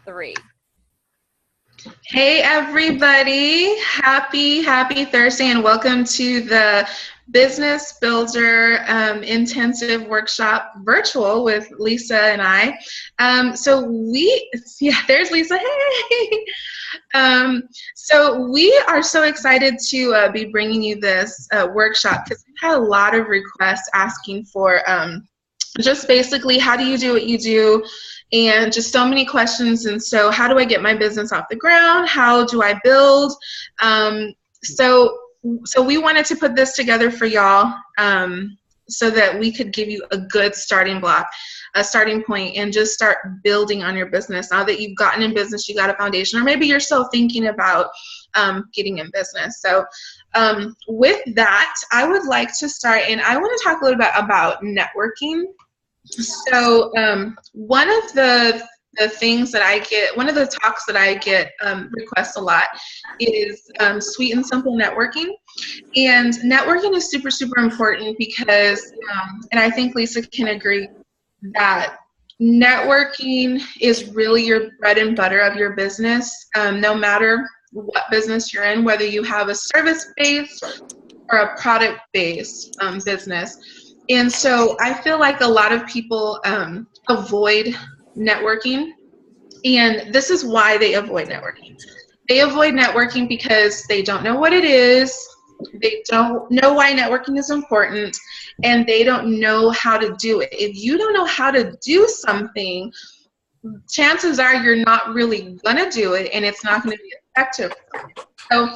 3. Hey everybody, happy Thursday and welcome to the Business Builder Intensive Workshop virtual with Lisa and I. There's Lisa, hey! So we are so excited to be bringing you this workshop because we've had a lot of requests asking for just basically how do you do what you do, and just so many questions. And so how do I get my business off the ground? How do I build? So we wanted to put this together for y'all so that we could give you a good starting block, a starting point, and just start building on your business. Now that you've gotten in business, you got a foundation, or maybe you're still thinking about getting in business. So with that, I would like to start, and I want to talk a little bit about networking. So one of the things that I get, one of the talks that I get requests a lot is sweet and simple networking. And networking is super, super important because, and I think Lisa can agree, that networking is really your bread and butter of your business, no matter what business you're in, whether you have a service-based or a product-based business. And so I feel like a lot of people avoid networking, and this is why they avoid networking. They avoid networking because they don't know what it is, they don't know why networking is important, and they don't know how to do it. If you don't know how to do something, chances are you're not really gonna do it, and it's not gonna be effective. So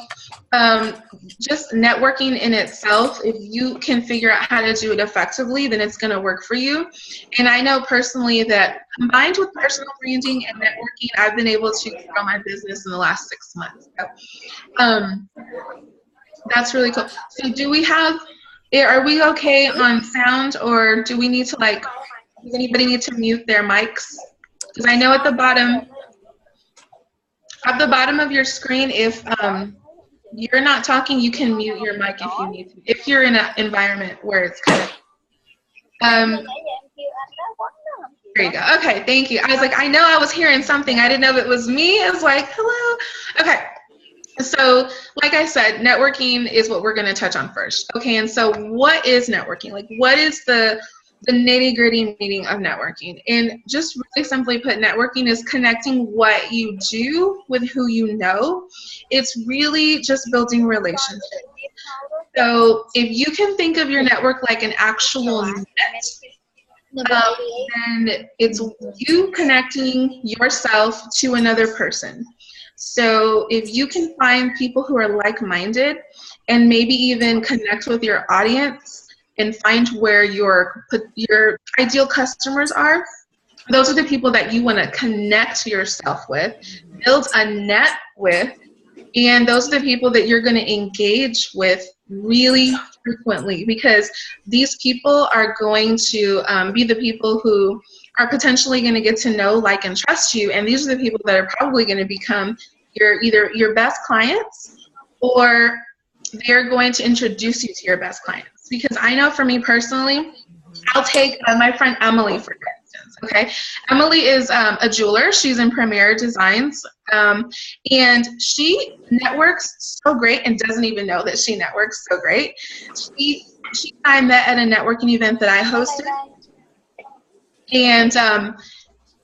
just networking in itself, if you can figure out how to do it effectively, then it's going to work for you. And I know personally that combined with personal branding and networking, I've been able to grow my business in the last 6 months. So that's really cool. So are we okay on sound, or do we need to does anybody need to mute their mics? Because I know at the bottom of your screen, if you're not talking, you can mute your mic if you need to, if you're in an environment where it's kind of there you go. Okay, thank you. I was like, I know I was hearing something, I didn't know if it was me. I was like, hello. Okay, so like I said, networking is what we're going to touch on first. Okay, and so what is networking? Like, what is the nitty-gritty meaning of networking? And just really simply put, networking is connecting what you do with who you know. It's really just building relationships. So if you can think of your network like an actual net, then it's you connecting yourself to another person. So if you can find people who are like-minded and maybe even connect with your audience and find where your ideal customers are, those are the people that you want to connect yourself with, build a net with, and those are the people that you're going to engage with really frequently, because these people are going to be the people who are potentially going to get to know, like, and trust you, and these are the people that are probably going to become either your best clients, or they're going to introduce you to your best clients. Because I know for me personally, I'll take my friend Emily, for instance, okay? Emily is a jeweler. She's in Premier Designs, and she networks so great and doesn't even know that she networks so great. She and I met at a networking event that I hosted, and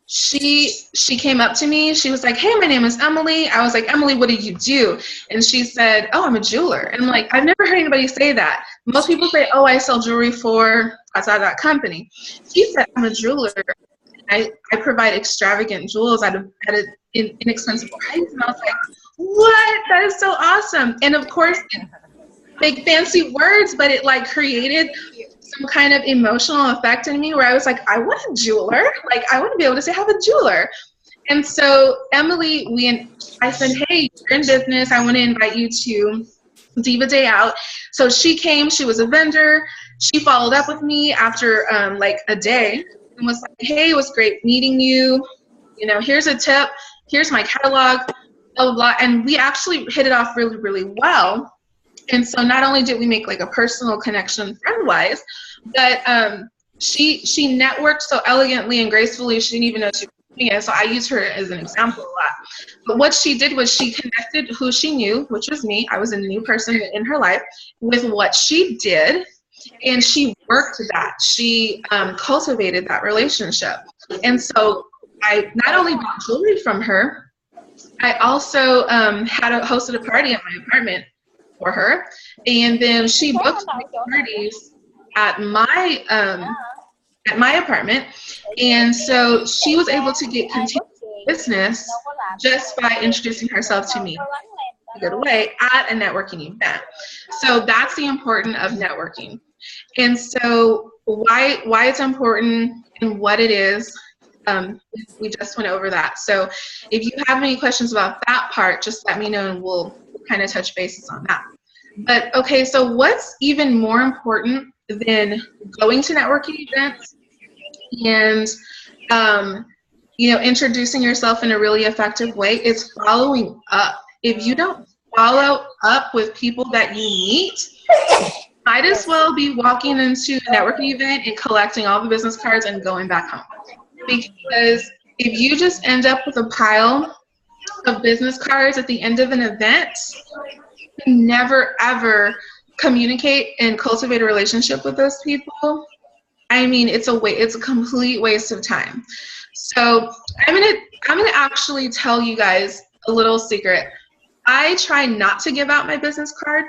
she came up to me. She was like, hey, my name is Emily. I was like, Emily, what do you do? And she said, oh, I'm a jeweler. And I'm like, I've never heard anybody say that. Most people say, oh, I sell jewelry for that company. She said, I'm a jeweler. I provide extravagant jewels at an inexpensive price. And I was like, what? That is so awesome. And of course, big fancy words, but it like created some kind of emotional effect in me where I was like, I want a jeweler. Like, I want to be able to say I have a jeweler. And so Emily, I said, hey, you're in business. I want to invite you to Diva Day Out. So she came. She was a vendor. She followed up with me after like a day and was like, hey, it was great meeting you. You know, here's a tip. Here's my catalog, blah, blah, blah. And we actually hit it off really, really well. And so not only did we make like a personal connection friend-wise, but she networked so elegantly and gracefully, she didn't even know she was Yeah, so I use her as an example a lot. But what she did was she connected who she knew, which was me. I was a new person in her life, with what she did, and she worked that. She cultivated that relationship. And so I not only bought jewelry from her, I also hosted a party at my apartment for her, and then she booked parties at my apartment, and so she was able to get continued business just by introducing herself to me in a good way at a networking event. So that's the importance of networking. And so why it's important and what it is, we just went over that. So if you have any questions about that part, just let me know and we'll kind of touch bases on that. But okay, so what's even more important than going to networking events and introducing yourself in a really effective way is following up. If you don't follow up with people that you meet, might as well be walking into a networking event and collecting all the business cards and going back home. Because if you just end up with a pile of business cards at the end of an event, you never ever communicate and cultivate a relationship with those people. I mean, it's a complete waste of time. So I'm gonna actually tell you guys a little secret. I try not to give out my business card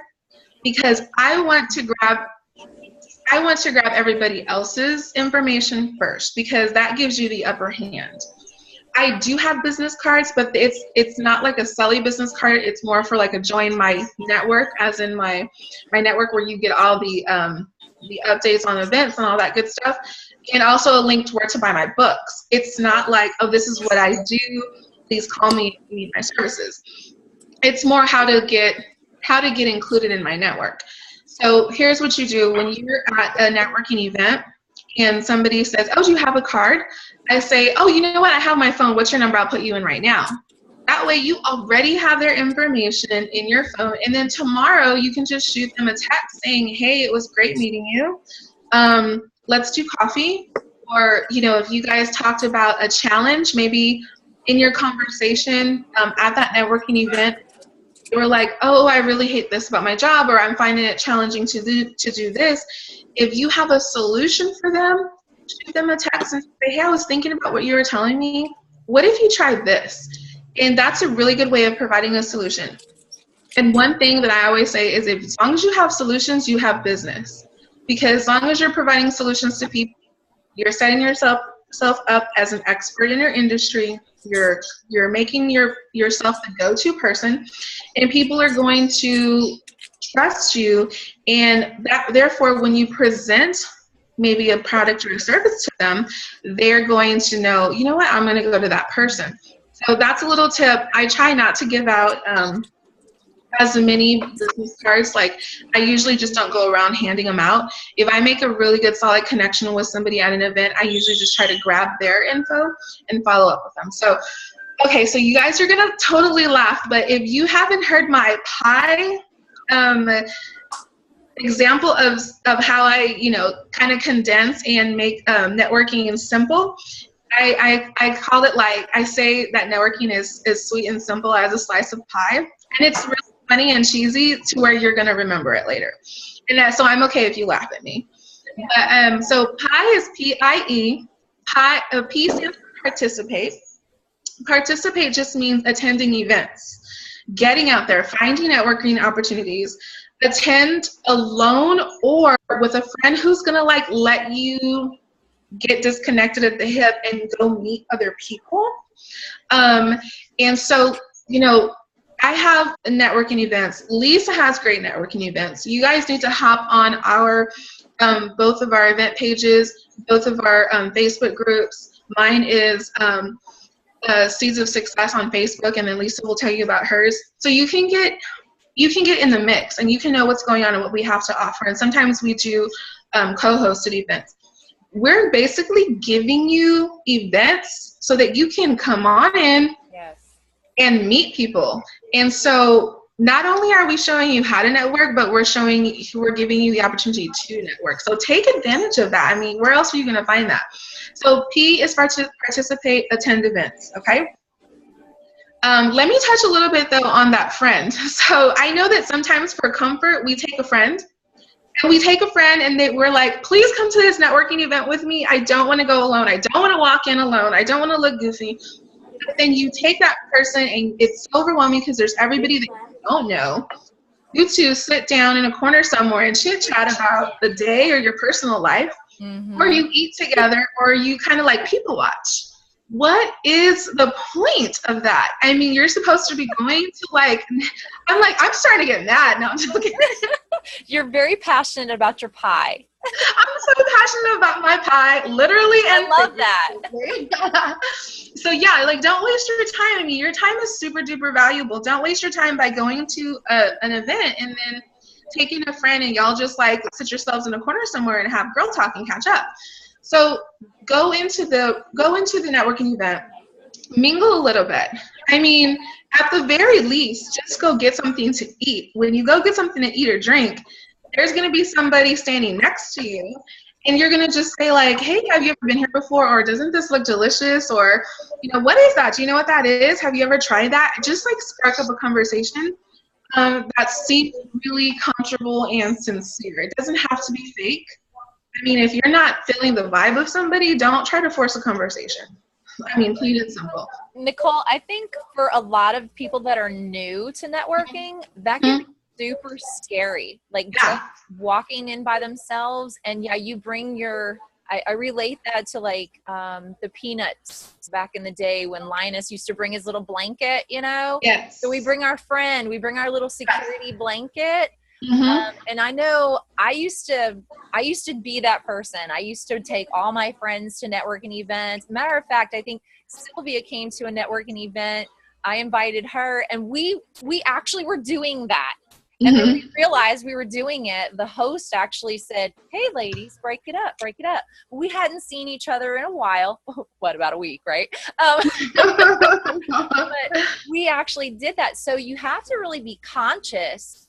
because I want to grab everybody else's information first, because that gives you the upper hand. I do have business cards, but it's not like a selly business card. It's more for like a join my network, as in my network where you get all the updates on events and all that good stuff, and also a link to where to buy my books. It's not like, oh, this is what I do, please call me if you need my services. It's more how to get included in my network. So here's what you do when you're at a networking event and somebody says, oh, do you have a card? I say, oh, you know what? I have my phone. What's your number? I'll put you in right now. That way you already have their information in your phone. And then tomorrow you can just shoot them a text saying, hey, it was great meeting you. Let's do coffee. Or, if you guys talked about a challenge, maybe in your conversation at that networking event, you were like, oh, I really hate this about my job, or I'm finding it challenging to do this. If you have a solution for them, shoot them a text and say, hey, I was thinking about what you were telling me. What if you tried this? And that's a really good way of providing a solution. And one thing that I always say is, as long as you have solutions, you have business. Because as long as you're providing solutions to people, you're setting yourself up as an expert in your industry. You're making yourself the go-to person, and people are going to trust you. And that, therefore, when you present maybe a product or a service to them, they're going to know, you know what, I'm going to go to that person. So that's a little tip. I try not to give out as many business cards. Like, I usually just don't go around handing them out. If I make a really good solid connection with somebody at an event, I usually just try to grab their info and follow up with them. So, okay, so you guys are gonna totally laugh, but if you haven't heard my pie example of how I, kind of condense and make networking simple, I call it, like, I say that networking is sweet and simple as a slice of pie, and it's really funny and cheesy to where you're gonna remember it later. And so I'm okay if you laugh at me. But, so PIE is P-I-E. P stands for participate. Participate just means attending events, getting out there, finding networking opportunities. Attend alone or with a friend who's gonna let you get disconnected at the hip and go meet other people. And so, I have networking events. Lisa has great networking events. You guys need to hop on our both of our event pages, both of our Facebook groups. Mine is Seeds of Success on Facebook, and then Lisa will tell you about hers. So you can get in the mix, and you can know what's going on and what we have to offer. And sometimes we do co-hosted events. We're basically giving you events so that you can come on in and meet people. And so not only are we showing you how to network, but we're giving you the opportunity to network. So take advantage of that. I mean, where else are you going to find that? So P is participate, attend events. Okay. Let me touch a little bit though on that friend. So I know that sometimes for comfort, we take a friend. And we take a friend and we're like, please come to this networking event with me. I don't want to go alone. I don't want to walk in alone. I don't want to look goofy. But then you take that person and it's so overwhelming because there's everybody that you don't know. You two sit down in a corner somewhere and chit chat about the day or your personal life, or you eat together, or you kind of like people watch. What is the point of that? I mean, you're supposed to be going to I'm starting to get mad. No, I'm joking. You're very passionate about your pie. I'm so passionate about my pie, literally. And I love that. So yeah, like don't waste your time. I mean, your time is super duper valuable. Don't waste your time by going to an event and then taking a friend and y'all just like sit yourselves in a corner somewhere and have girl talk and catch up. So go into the networking event, mingle a little bit. I mean, at the very least, just go get something to eat. When you go get something to eat or drink, there's going to be somebody standing next to you, and you're going to just say like, hey, have you ever been here before? Or doesn't this look delicious? Or, what is that? Do you know what that is? Have you ever tried that? Just like spark up a conversation that seems really comfortable and sincere. It doesn't have to be fake. I mean, if you're not feeling the vibe of somebody, don't try to force a conversation. I mean, plain and simple. Nicole, I think for a lot of people that are new to networking, that can be super scary. Like just walking in by themselves, and you bring your. I relate that to like the Peanuts back in the day when Linus used to bring his little blanket. Yes. So we bring our friend, we bring our little security blanket. And I know I used to be that person. I used to take all my friends to networking events. Matter of fact, I think Sylvia came to a networking event. I invited her, and we actually were doing that. And then we realized we were doing it. The host actually said, hey, ladies, break it up. We hadn't seen each other in a while. What, about a week, right? But we actually did that. So you have to really be conscious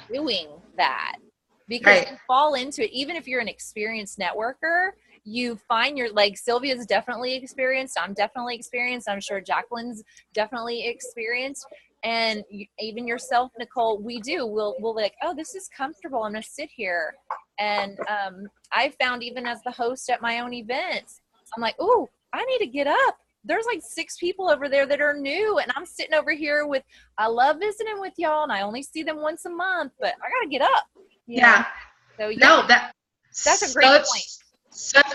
doing that, because you fall into it. Even if you're an experienced networker, you find like Sylvia's definitely experienced. I'm definitely experienced. I'm sure Jacqueline's definitely experienced. And even yourself, Nicole, we'll like, oh, this is comfortable. I'm going to sit here. And I found even as the host at my own events, I'm like, oh, I need to get up. There's like 6 people over there that are new, and I'm sitting over here I love visiting with y'all, and I only see them once a month, but I got to get up. Yeah. So no, that's a great point.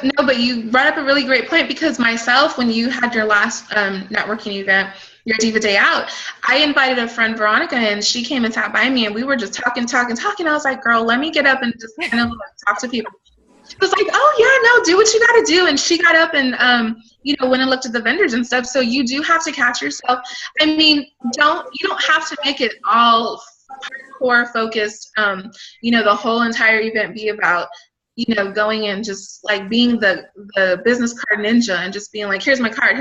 No, but you brought up a really great point, because myself, when you had your last networking event, your Diva Day Out, I invited a friend, Veronica, and she came and sat by me, and we were just talking. I was like, girl, let me get up and just kind of talk to people. She was like, oh yeah, no, do what you got to do. And she got up and, went and looked at the vendors and stuff. So you do have to catch yourself. I mean, you don't have to make it all hardcore focused. The whole entire event be about, going and just like being the business card ninja and just being like, here's my card.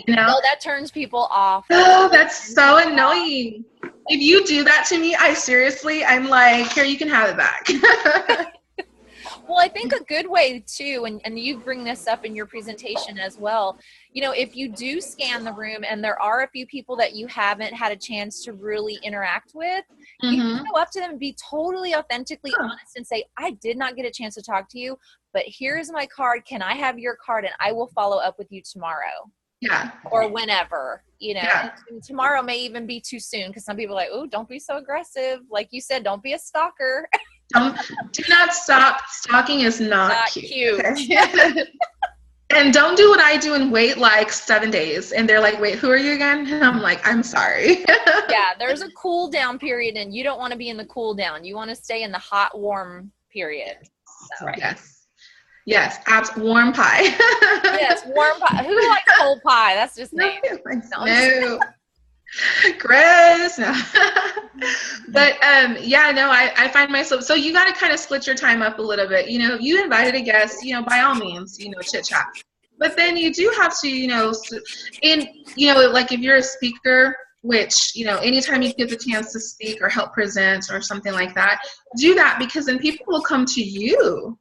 No, that turns people off. Oh, that's so annoying. If you do that to me, I'm like, here, you can have it back. Well, I think a good way too, and you bring this up in your presentation as well, if you do scan the room and there are a few people that you haven't had a chance to really interact with, you can go up to them and be totally authentically honest and say, I did not get a chance to talk to you, but here's my card. Can I have your card? And I will follow up with you tomorrow. Yeah. Or whenever, and tomorrow may even be too soon, because some people are like, oh, don't be so aggressive. Like you said, don't be a stalker. Do not stop. Stalking is not cute. Okay? And don't do what I do and wait like 7 days. And they're like, wait, who are you again? And I'm like, I'm sorry. Yeah, there's a cool down period, and you don't want to be in the cool down. You want to stay in the hot, warm period. So. Right. Yes, warm pie. Yes, warm pie. Who likes cold pie? That's just name. No. Chris. No. But I find myself, so you got to kind of split your time up a little bit. You invited a guest, by all means, chit chat. But then you do have to, like if you're a speaker, which, you know, anytime you get the chance to speak or help present or something like that, do that, because then people will come to you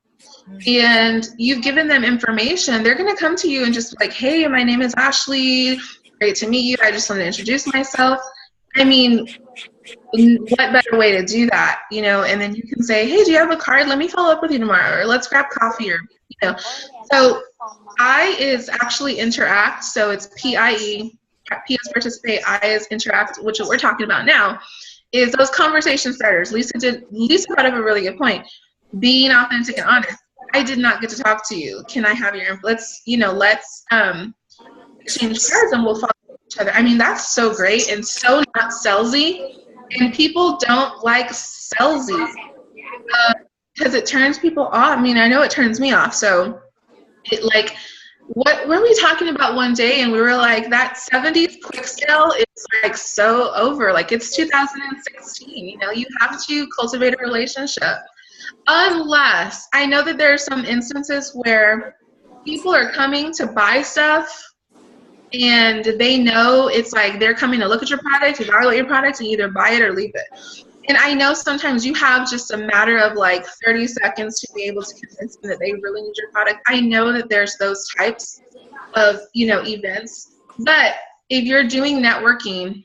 and you've given them information. They're going to come to you and just be like, hey, my name is Ashley. Great to meet you. I just want to introduce myself. I mean, what better way to do that, you know? And then you can say, hey, do you have a card? Let me follow up with you tomorrow, or let's grab coffee, or, you know. So I is actually interact. So it's PIE. P is participate, I is interact, which what we're talking about now is those conversation starters. Lisa brought up a really good point. Being authentic and honest. I did not get to talk to you. Can I have your info? Let's exchange cards and we'll follow each other. I mean, that's so great and so not salesy. And people don't like salesy because it turns people off. I mean, I know it turns me off. So it like, what were we talking about one day? And we were like, that 70s quick sale is like so over. Like, it's 2016. You know, you have to cultivate a relationship. Unless, I know that there are some instances where people are coming to buy stuff and they know it's like they're coming to look at your product, evaluate your product, and either buy it or leave it. And I know sometimes you have just a matter of like 30 seconds to be able to convince them that they really need your product. I know that there's those types of, you know, events. But if you're doing networking,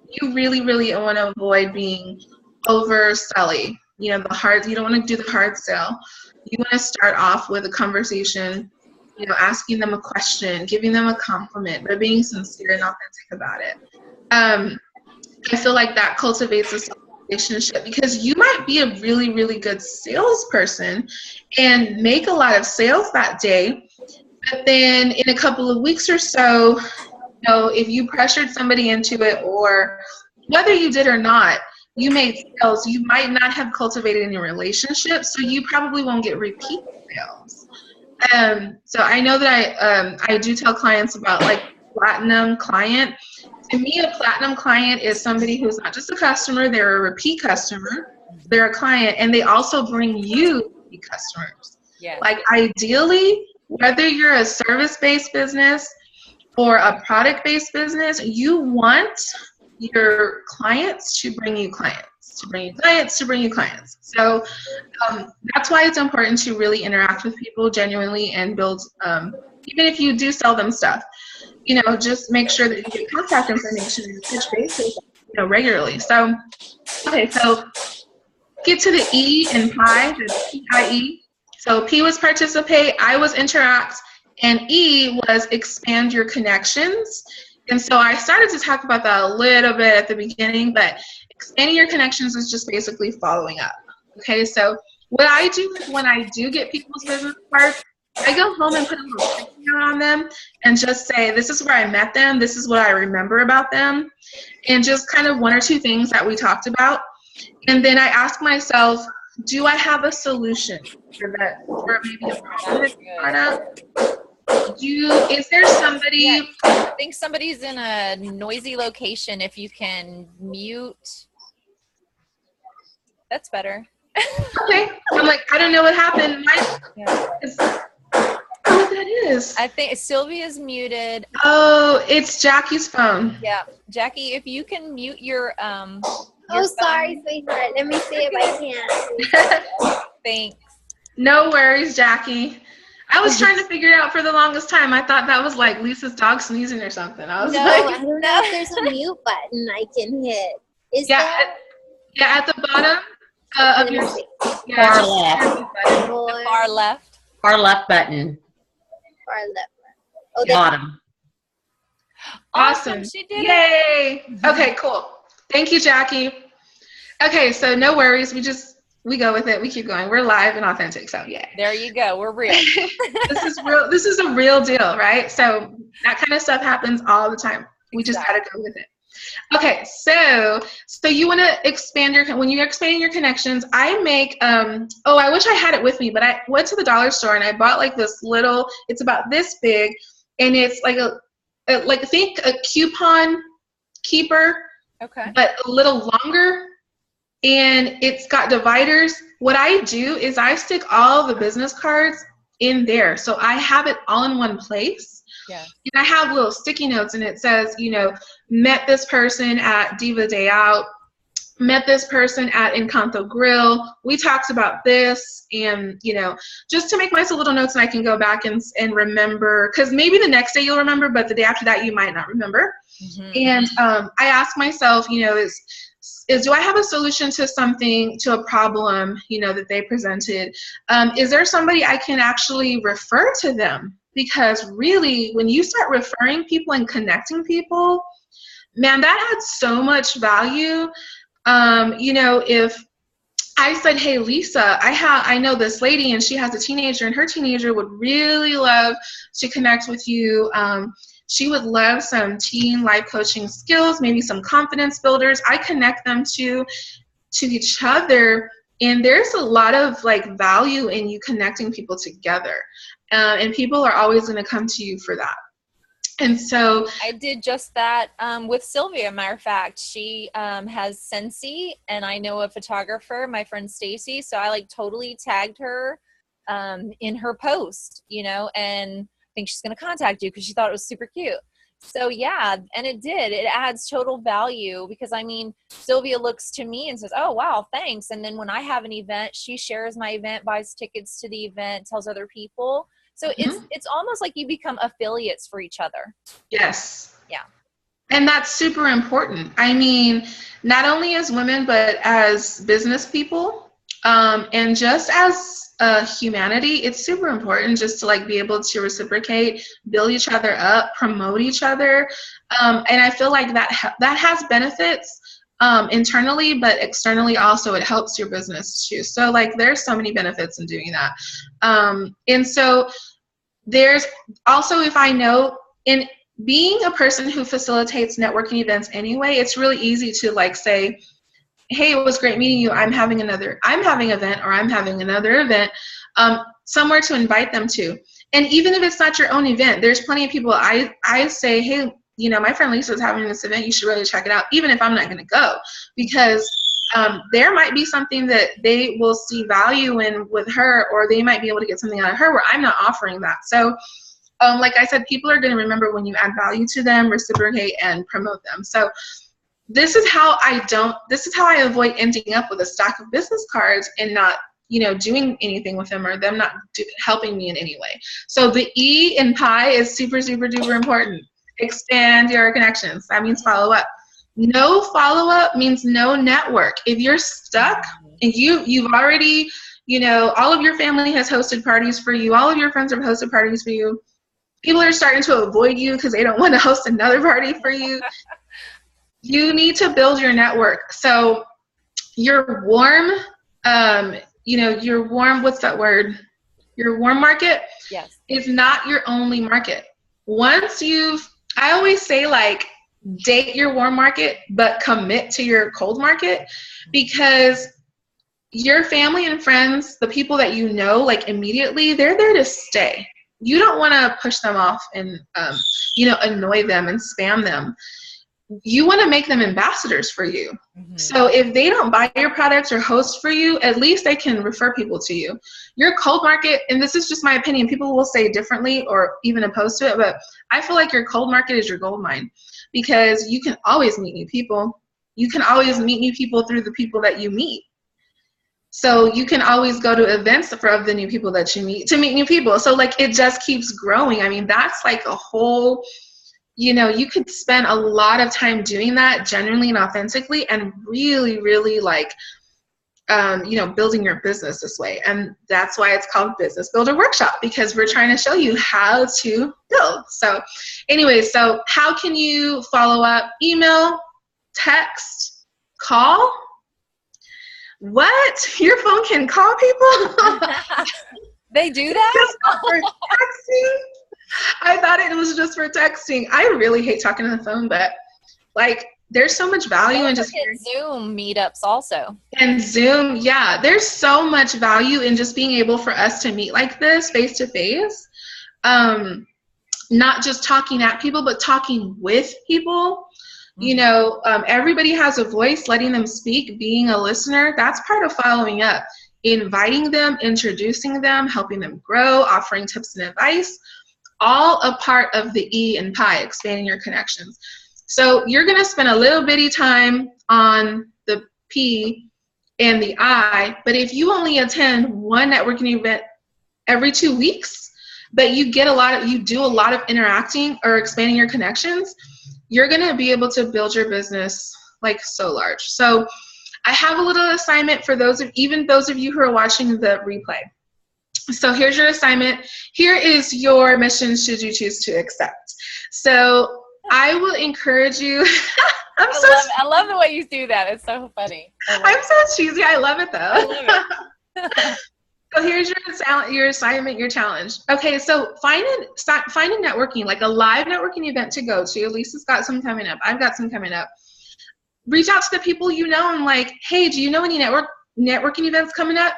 you really, really want to avoid being overselling. You know, you don't want to do the hard sell. You want to start off with a conversation, you know, asking them a question, giving them a compliment, but being sincere and authentic about it. I feel like that cultivates a relationship, because you might be a really, really good salesperson and make a lot of sales that day, but then in a couple of weeks or so, you know, if you pressured somebody into it, or whether you did or not, you made sales, you might not have cultivated any relationship, so you probably won't get repeat sales. So I know that I do tell clients about like platinum client. To me, a platinum client is somebody who's not just a customer, they're a repeat customer, they're a client, and they also bring you repeat customers. Yeah. Like, ideally, whether you're a service-based business or a product-based business, you want your clients to bring you clients, to bring you clients, to bring you clients. So that's why it's important to really interact with people genuinely and build, even if you do sell them stuff, you know, just make sure that you get contact information and touch base with them, you know, regularly. So, okay, so get to the E in PIE, the P-I-E. So P was participate, I was interact, and E was expand your connections. And so I started to talk about that a little bit at the beginning, but expanding your connections is just basically following up. Okay, so what I do is when I do get people's business cards, I go home and put a little sticky note on them and just say, this is where I met them, this is what I remember about them, and just kind of one or two things that we talked about. And then I ask myself, do I have a solution for that, for maybe a problem product? Is there somebody? Yeah, I think somebody's in a noisy location. If you can mute, that's better. Okay. I'm like, I don't know what happened. What that is? I think Sylvia's muted. Oh, it's Jackie's phone. Yeah, Jackie, if you can mute your sorry, sweetheart. Let me see if I can. Thanks. No worries, Jackie. I was trying to figure it out for the longest time. I thought that was like Lisa's dog sneezing or something. I was like, I don't know if there's a mute button I can hit. Is there? At the bottom of your far left. Far left. Far left button. Far left. Oh, bottom. Awesome. She did Yay. It. Okay, cool. Thank you, Jackie. Okay, so no worries. We go with it. We keep going. We're live and authentic. So yeah. There you go. We're real. This is real. This is a real deal, right? So that kind of stuff happens all the time. We just got to go with it. Okay. So you want to expand when you're expanding your connections, I make, I wish I had it with me, but I went to the dollar store and I bought like this little, it's about this big, and it's like think a coupon keeper, okay, but a little longer. And it's got dividers. What I do is I stick all the business cards in there. So I have it all in one place. Yeah. And I have little sticky notes, and it says, you know, met this person at Diva Day Out, met this person at Encanto Grill. We talked about this, and, you know, just to make myself little notes, and I can go back and remember, because maybe the next day you'll remember, but the day after that you might not remember. Mm-hmm. And I ask myself, you know, is do I have a solution to something, to a problem, you know, that they presented? Is there somebody I can actually refer to them? Because really, when you start referring people and connecting people, man, that adds so much value. You know, if I said, hey, Lisa, I know this lady and she has a teenager, and her teenager would really love to connect with you. She would love some teen life coaching skills, maybe some confidence builders. I connect them to each other, and there's a lot of like value in you connecting people together. And people are always going to come to you for that. And so I did just that with Sylvia. Matter of fact, she has Scentsy, and I know a photographer, my friend Stacy. So I like totally tagged her in her post, you know, and I think she's going to contact you because she thought it was super cute. So yeah, and it did. It adds total value because, I mean, Sylvia looks to me and says, oh, wow, thanks. And then when I have an event, she shares my event, buys tickets to the event, tells other people. So it's almost like you become affiliates for each other. Yes. Yeah. And that's super important. I mean, not only as women, but as business people, and just as humanity, it's super important just to like be able to reciprocate, build each other up, promote each other. And I feel like that has benefits internally, but externally also it helps your business too. So like there's so many benefits in doing that. And so there's also, if I know, in being a person who facilitates networking events anyway, it's really easy to like say, hey, it was great meeting you. I'm having an event, or I'm having another event, somewhere to invite them to. And even if it's not your own event, there's plenty of people I say, hey, you know, my friend Lisa is having this event. You should really check it out, even if I'm not going to go, because there might be something that they will see value in with her, or they might be able to get something out of her where I'm not offering that. So like I said, people are going to remember when you add value to them, reciprocate, and promote them. So this is how I avoid ending up with a stack of business cards and not, you know, doing anything with them, or them not helping me in any way. So the E in PIE is super, super duper important. Expand your connections. That means follow up. No follow-up means no network. If you're stuck and you've already, you know, all of your family has hosted parties for you, all of your friends have hosted parties for you, people are starting to avoid you because they don't want to host another party for you. You need to build your network. So your warm, you know, your warm, what's that word? Your warm market is not your only market. I always say, like, date your warm market, but commit to your cold market, because your family and friends, the people that you know, like immediately, they're there to stay. You don't want to push them off and, you know, annoy them and spam them. You want to make them ambassadors for you. Mm-hmm. So if they don't buy your products or host for you, at least they can refer people to you. Your cold market, and this is just my opinion, people will say differently or even opposed to it, but I feel like your cold market is your gold mine, because you can always meet new people. You can always meet new people through the people that you meet. So you can always go to events of the new people that you meet to meet new people. So like it just keeps growing. I mean, that's like a whole, you know, you could spend a lot of time doing that genuinely and authentically, and really, really like, you know, building your business this way. And that's why it's called Business Builder Workshop, because we're trying to show you how to build. So anyway, so how can you follow up? Email, text, call. What? Your phone can call people? They do that? For texting? I thought it was just for texting. I really hate talking on the phone, but like there's so much value in just Zoom meetups also. And Zoom, yeah, there's so much value in just being able for us to meet like this face to face. Not just talking at people, but talking with people. You know, everybody has a voice, letting them speak, being a listener. That's part of following up. Inviting them, introducing them, helping them grow, offering tips and advice. all a part of the E and PI, expanding your connections. So you're going to spend a little bitty time on the P and the I, but if you only attend one networking event every 2 weeks, but you do a lot of interacting or expanding your connections, you're going to be able to build your business like so large. So I have a little assignment for those of you who are watching the replay. So here's your assignment. Here is your mission should you choose to accept. So I will encourage you. I love the way you do that. It's so funny. I'm so cheesy. I love it though. I love it. So here's your assignment, your challenge. Okay, so find a networking, like a live networking event to go to. Lisa's got some coming up. I've got some coming up. Reach out to the people you know and like, hey, do you know any networking events coming up?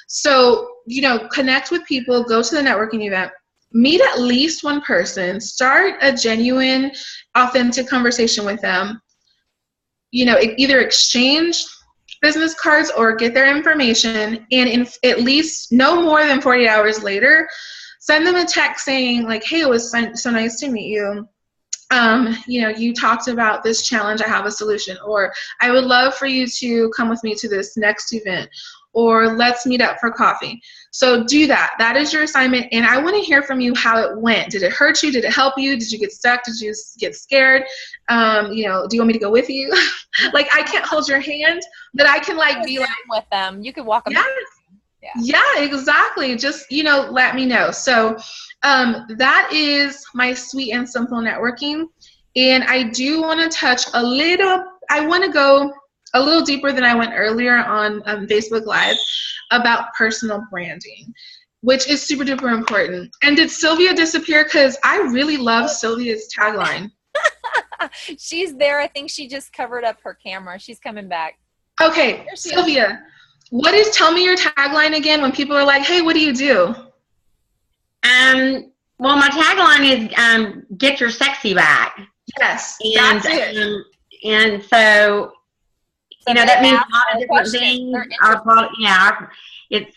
So, connect with people, go to the networking event, meet at least one person, start a genuine, authentic conversation with them. Either exchange business cards or get their information, and in at least no more than 48 hours later, send them a text saying like, hey, it was so nice to meet you. You talked about this challenge, I have a solution, or I would love for you to come with me to this next event, or let's meet up for coffee. So do that. That is your assignment, and I want to hear from you how it went. Did it hurt you? Did it help you? Did you get stuck? Did you get scared? Do you want me to go with you? Like, I can't hold your hand, but I can be like with them. You could walk them. Yeah, exactly. Just, let me know. So that is my sweet and simple networking. And I do want to I want to go a little deeper than I went earlier on Facebook Live about personal branding, which is super duper important. And did Sylvia disappear? Because I really love Sylvia's tagline. She's there. I think she just covered up her camera. She's coming back. Okay, Sylvia, tell me your tagline again when people are like, hey, what do you do? Well, my tagline is get your sexy back. Yes, and, that's it. And so that means a lot of different things. It's,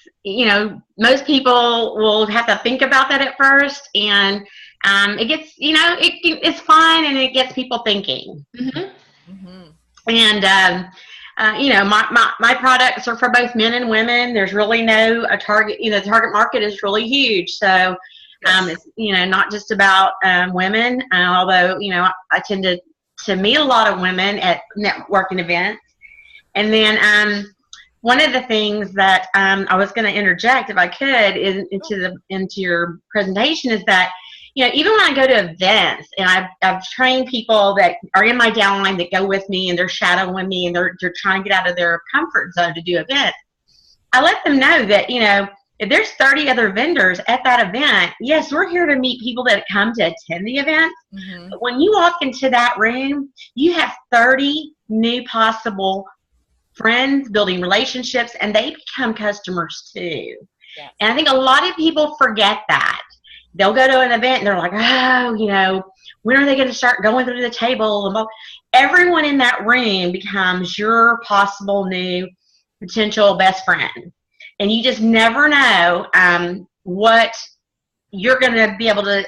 most people will have to think about that at first, and it gets, it's fun, and it gets people thinking. Mm-hmm. Mm-hmm. And, my products are for both men and women. There's really no target, the target market is really huge. So, it's, not just about women, although, I tend to meet a lot of women at networking events. And then one of the things that I was going to interject, if I could, into your presentation is that, even when I go to events, and I've trained people that are in my downline that go with me, and they're shadowing me, and they're trying to get out of their comfort zone to do events, I let them know that, if there's 30 other vendors at that event, yes, we're here to meet people that come to attend the event. Mm-hmm. But when you walk into that room, you have 30 new possible friends, building relationships, and they become customers too. Yes. And I think a lot of people forget that. They'll go to an event and they're like, oh, when are they going to start going through the table? Everyone in that room becomes your possible new potential best friend. And you just never know what you're going to be able to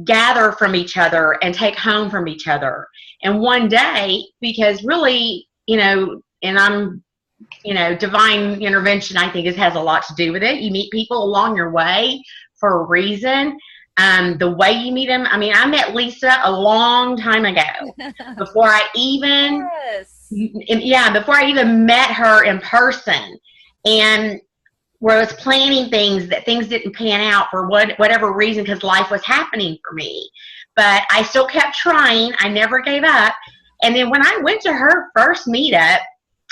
gather from each other and take home from each other. And one day, because really, and I'm, divine intervention, I think has a lot to do with it. You meet people along your way for a reason. The way you meet them. I mean, I met Lisa a long time ago before I even, before I even met her in person. And where I was planning things didn't pan out for whatever reason, because life was happening for me. But I still kept trying. I never gave up. And then when I went to her first meetup,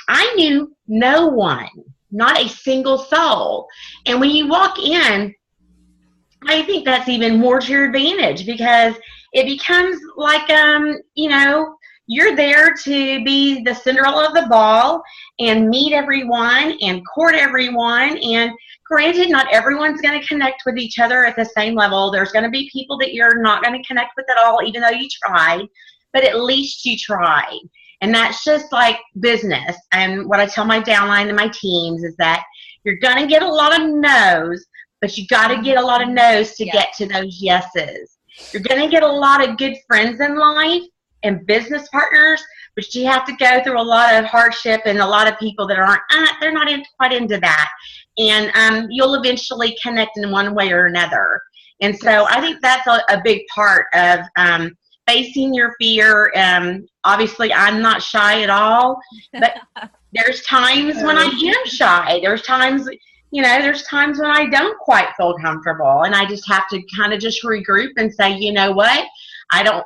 I knew no one, not a single soul. And when you walk in, I think that's even more to your advantage, because it becomes like, you're there to be the Cinderella of the ball and meet everyone and court everyone. And granted, not everyone's going to connect with each other at the same level. There's going to be people that you're not going to connect with at all, even though you tried, but at least you tried. And that's just like business. And what I tell my downline and my teams is that you're going to get a lot of no's, but you got to get a lot of no's to get to those yeses. You're going to get a lot of good friends in life and business partners, but you have to go through a lot of hardship and a lot of people that aren't, they're not quite into that. And you'll eventually connect in one way or another. And so I think that's a big part of facing your fear. Obviously, I'm not shy at all, but there's times when I am shy. There's times, there's times when I don't quite feel comfortable, and I just have to kind of just regroup and say, you know what, I don't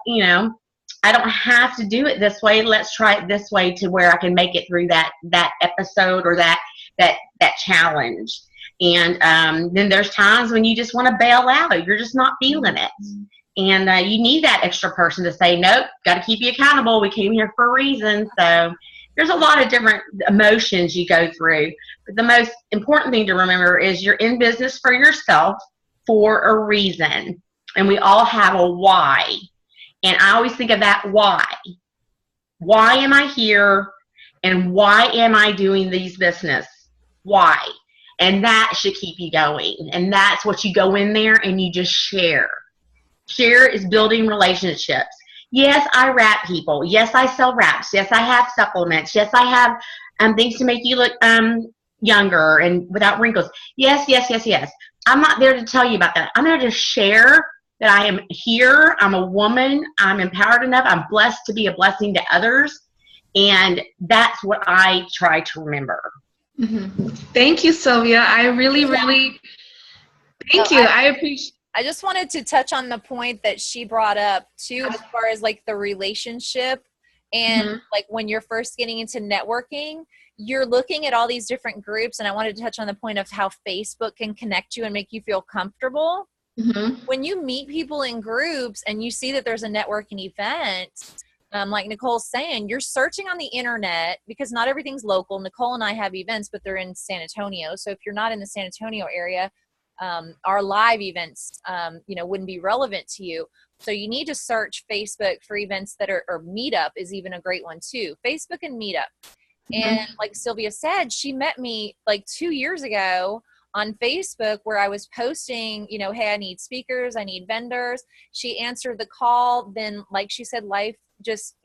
have to do it this way. Let's try it this way to where I can make it through that episode or that challenge. And then there's times when you just want to bail out. You're just not feeling it. And you need that extra person to say, nope, got to keep you accountable. We came here for a reason. So there's a lot of different emotions you go through. But the most important thing to remember is you're in business for yourself for a reason. And we all have a why. And I always think of that why. Why am I here? And why am I doing these business? Why? And that should keep you going. And that's what you go in there and you just share. Share is building relationships. Yes, I wrap people. Yes, I sell wraps. Yes, I have supplements. Yes, I have things to make you look younger and without wrinkles. Yes, yes, yes, yes. I'm not there to tell you about that. I'm there to share that I am here. I'm a woman. I'm empowered enough. I'm blessed to be a blessing to others. And that's what I try to remember. Mm-hmm. Thank you, Sylvia. I really, thank you. I appreciate. I just wanted to touch on the point that she brought up too, as far as like the relationship and like when you're first getting into networking, you're looking at all these different groups. And I wanted to touch on the point of how Facebook can connect you and make you feel comfortable. When you meet people in groups and you see that there's a networking event, like Nicole's saying, you're searching on the internet because not everything's local. Nicole and I have events, but they're in San Antonio. So if you're not in the San Antonio area, our live events, wouldn't be relevant to you. So you need to search Facebook for events that are, or Meetup is even a great one too. Facebook and Meetup. And like Sylvia said, she met me like 2 years ago on Facebook where I was posting, hey, I need speakers, I need vendors. She answered the call. Then, like she said, life just,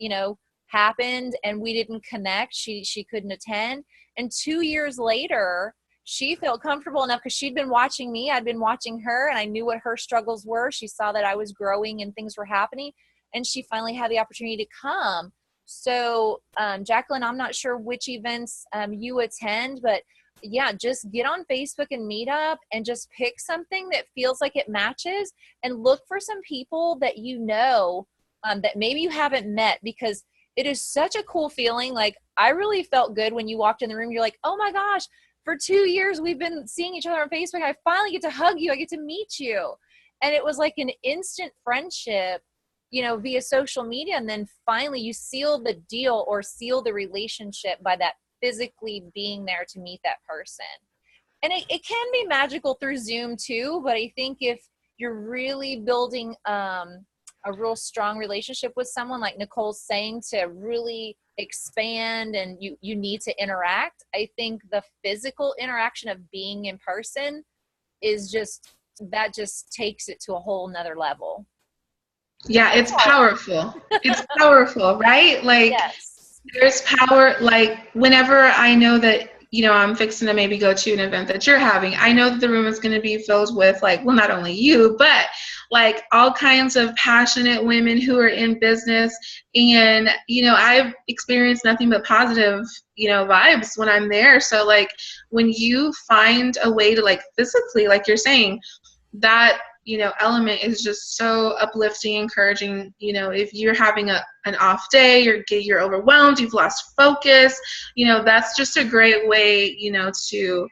happened and we didn't connect. She couldn't attend. And 2 years later, she felt comfortable enough because she'd been watching me. I'd been watching her and I knew what her struggles were. She saw that I was growing and things were happening. And she finally had the opportunity to come. So, Jacqueline, I'm not sure which events you attend, but yeah, just get on Facebook and Meetup and just pick something that feels like it matches and look for some people that that maybe you haven't met, because it is such a cool feeling. Like, I really felt good when you walked in the room. You're like, oh my gosh, for 2 years we've been seeing each other on Facebook. I finally get to hug you. I get to meet you. And it was like an instant friendship, via social media. And then finally you seal the deal or seal the relationship by that physically being there to meet that person. And it can be magical through Zoom too, but I think if you're really building a real strong relationship with someone, like Nicole's saying, to really expand and you need to interact, I think the physical interaction of being in person is just takes it to a whole nother level. Yeah, it's powerful. It's powerful, right? Like, yes. There's power. Like, whenever I know that, I'm fixing to maybe go to an event that you're having, I know that the room is going to be filled with, like, well, not only you, but like all kinds of passionate women who are in business. And, I've experienced nothing but positive, vibes when I'm there. So, like, when you find a way to, like, physically, like you're saying, that element is just so uplifting, encouraging. If you're having an off day, you're overwhelmed, you've lost focus, that's just a great way, to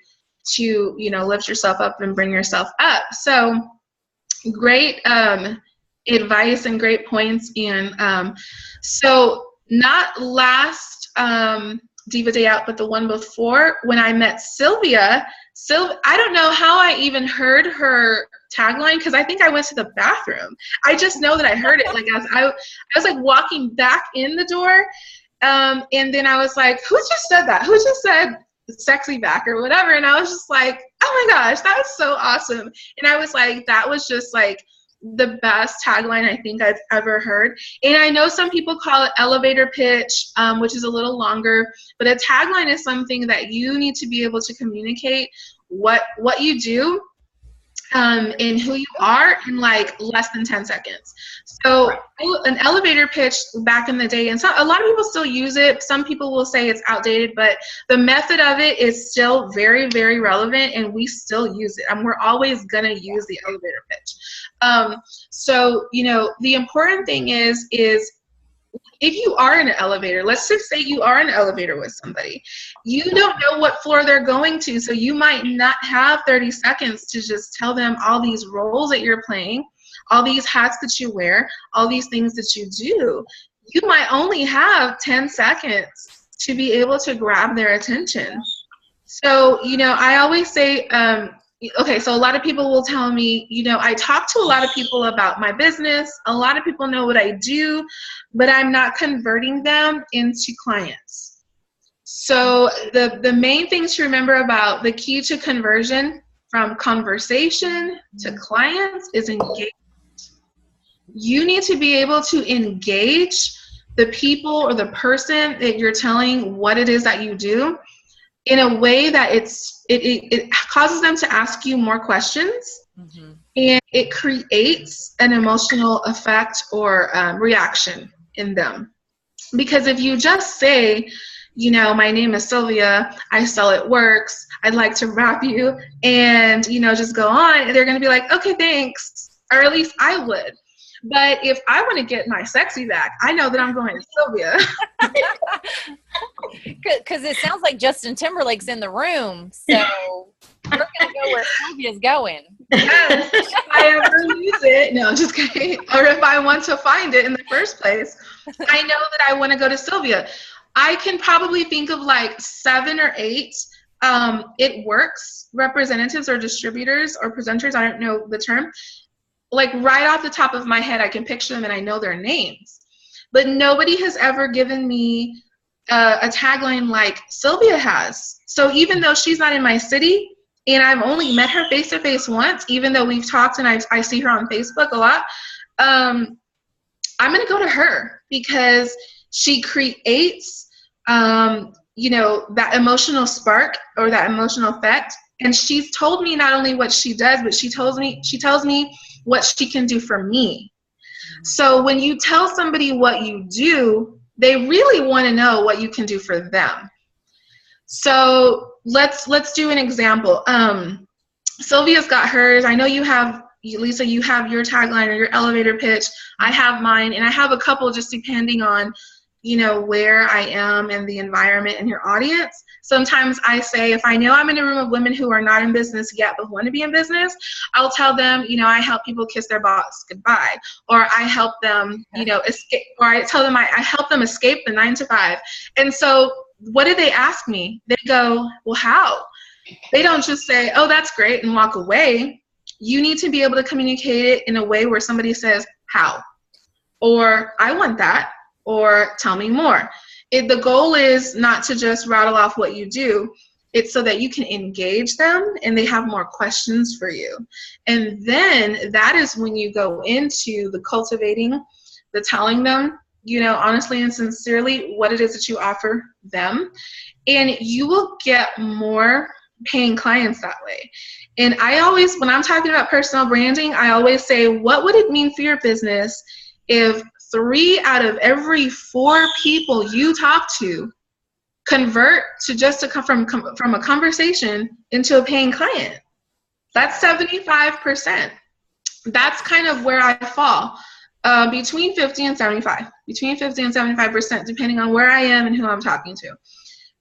lift yourself up and bring yourself up. So great advice and great points. And so not last Diva Day Out, but the one before, when I met Sylvia, I don't know how I even heard her tagline, because I think I went to the bathroom. I just know that I heard it. Like, I was like walking back in the door, and then I was like, who just said that? Who just said sexy back or whatever? And I was just like, oh my gosh, that was so awesome. And I was like, that was just like the best tagline I think I've ever heard. And I know some people call it elevator pitch, which is a little longer, but a tagline is something that you need to be able to communicate what you do and who you are in like less than 10 seconds. So an elevator pitch back in the day, and so a lot of people still use it. Some people will say it's outdated, but the method of it is still very, very relevant, and we still use it. And we're always going to use the elevator pitch. So, you know, the important thing is if you are in an elevator, let's just say you are in an elevator with somebody, you don't know what floor they're going to, so you might not have 30 seconds to just tell them all these roles that you're playing, all these hats that you wear, all these things that you do. You might only have 10 seconds to be able to grab their attention. So, you know, I always say, okay, so a lot of people will tell me, you know, I talk to a lot of people about my business. A lot of people know what I do, but I'm not converting them into clients. So the main things to remember about the key to conversion from conversation to clients is engagement. You need to be able to engage the people or the person that you're telling what it is that you do in a way that it causes them to ask you more questions, and it creates an emotional effect or reaction in them. Because if you just say, you know, my name is Sylvia, I sell It Works, I'd like to wrap you, and, you know, just go on, they're going to be like, okay, thanks, or at least I would. But if I want to get my sexy back, I know that I'm going to Sylvia. Because it sounds like Justin Timberlake's in the room, so we're going to go where Sylvia's going. Yes, if I ever use it. No, just kidding. Or if I want to find it in the first place, I know that I want to go to Sylvia. I can probably think of like 7 or 8 It Works representatives or distributors or presenters, I don't know the term. Like right off the top of my head, I can picture them and I know their names. But nobody has ever given me a tagline like Sylvia has. So even though she's not in my city and I've only met her face to face once, even though we've talked and I see her on Facebook a lot, I'm going to go to her because she creates, you know, that emotional spark or that emotional effect. And she's told me not only what she does, but she tells me what she can do for me. So when you tell somebody what you do, they really want to know what you can do for them. So let's do an example. Sylvia's got hers. I know you have, Lisa, you have your tagline or your elevator pitch. I have mine, and I have a couple just depending on, you know, where I am and the environment and your audience. Sometimes I say, if I know I'm in a room of women who are not in business yet but want to be in business, I'll tell them, you know, I help people kiss their boss goodbye, or I help them, you know, escape, or I tell them I help them escape the 9 to 5. And so what do they ask me? They go, well, how? They don't just say, oh, that's great, and walk away. You need to be able to communicate it in a way where somebody says, how? Or I want that. Or tell me more. The goal is not to just rattle off what you do. It's so that you can engage them and they have more questions for you. And then that is when you go into the cultivating, the telling them, you know, honestly and sincerely what it is that you offer them. And you will get more paying clients that way. And I always, when I'm talking about personal branding, I always say, what would it mean for your business if 3 out of every 4 people you talk to convert to just to come from a conversation into a paying client? That's 75%. That's kind of where I fall, between 50 and 75, between 50 and 75%, depending on where I am and who I'm talking to.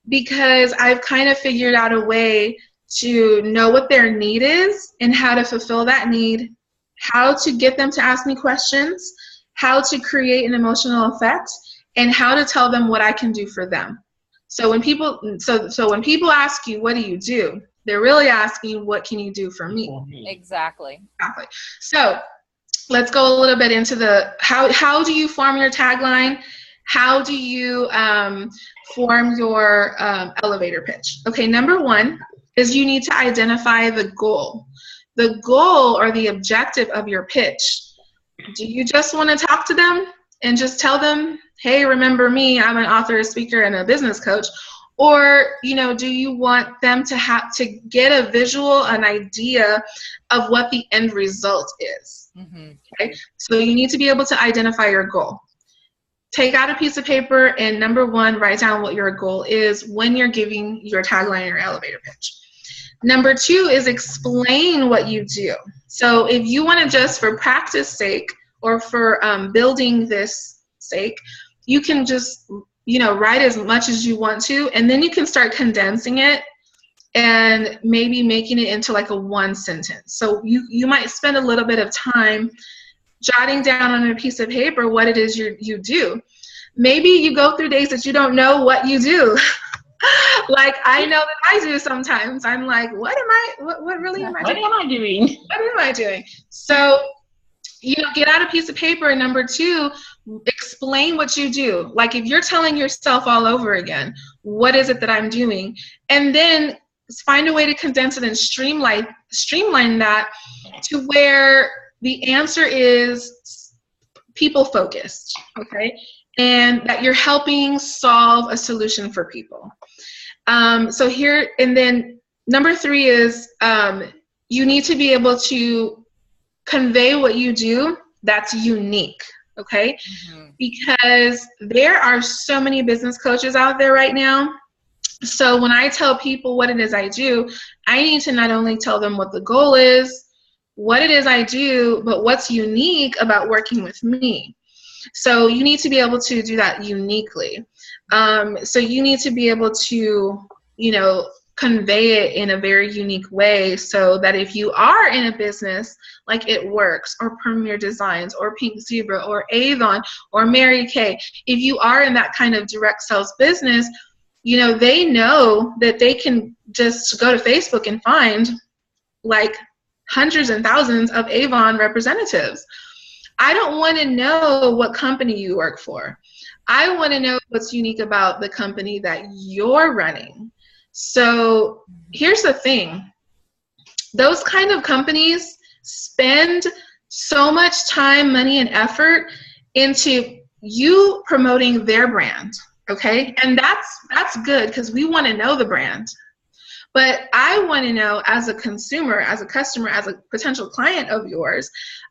Because I've kind of figured out a way to know what their need is and how to fulfill that need, how to get them to ask me questions, how to create an emotional effect, and how to tell them what I can do for them. So when people when people ask you, what do you do? They're really asking, what can you do for me? Exactly. So let's go a little bit into the how do you form your tagline? How do you form your elevator pitch? Okay, number 1, is you need to identify the goal. The goal or the objective of your pitch. Do you just want to talk to them and just tell them, hey, remember me, I'm an author, a speaker, and a business coach? Or, do you want them to have to get a visual, an idea of what the end result is? Mm-hmm. Okay? So you need to be able to identify your goal. Take out a piece of paper and number one, write down what your goal is when you're giving your tagline or elevator pitch. Number two is explain what you do. So if you want to just for practice sake or for building this sake, you can just write as much as you want to, and then you can start condensing it and maybe making it into like a one sentence. So you might spend a little bit of time jotting down on a piece of paper what it is you do. Maybe you go through days that you don't know what you do. Like I know that I do sometimes. I'm like, what really am I doing? What am I doing? What am I doing? So, get out a piece of paper, and number two, explain what you do. Like if you're telling yourself all over again, what is it that I'm doing? And then find a way to condense it and streamline that to where the answer is people focused, okay? And that you're helping solve a solution for people. So here, and then number three is you need to be able to convey what you do that's unique, okay? Mm-hmm. Because there are so many business coaches out there right now. So when I tell people what it is I do, I need to not only tell them what the goal is, what it is I do, but what's unique about working with me. So you need to be able to do that uniquely. So you need to be able to, convey it in a very unique way so that if you are in a business like It Works or Premier Designs or Pink Zebra or Avon or Mary Kay, if you are in that kind of direct sales business, they know that they can just go to Facebook and find like hundreds and thousands of Avon representatives. I don't want to know what company you work for. I want to know what's unique about the company that you're running. So here's the thing. Those kind of companies spend so much time, money, and effort into you promoting their brand, okay? And that's good because we want to know the brand. But I want to know as a consumer, as a customer, as a potential client of yours,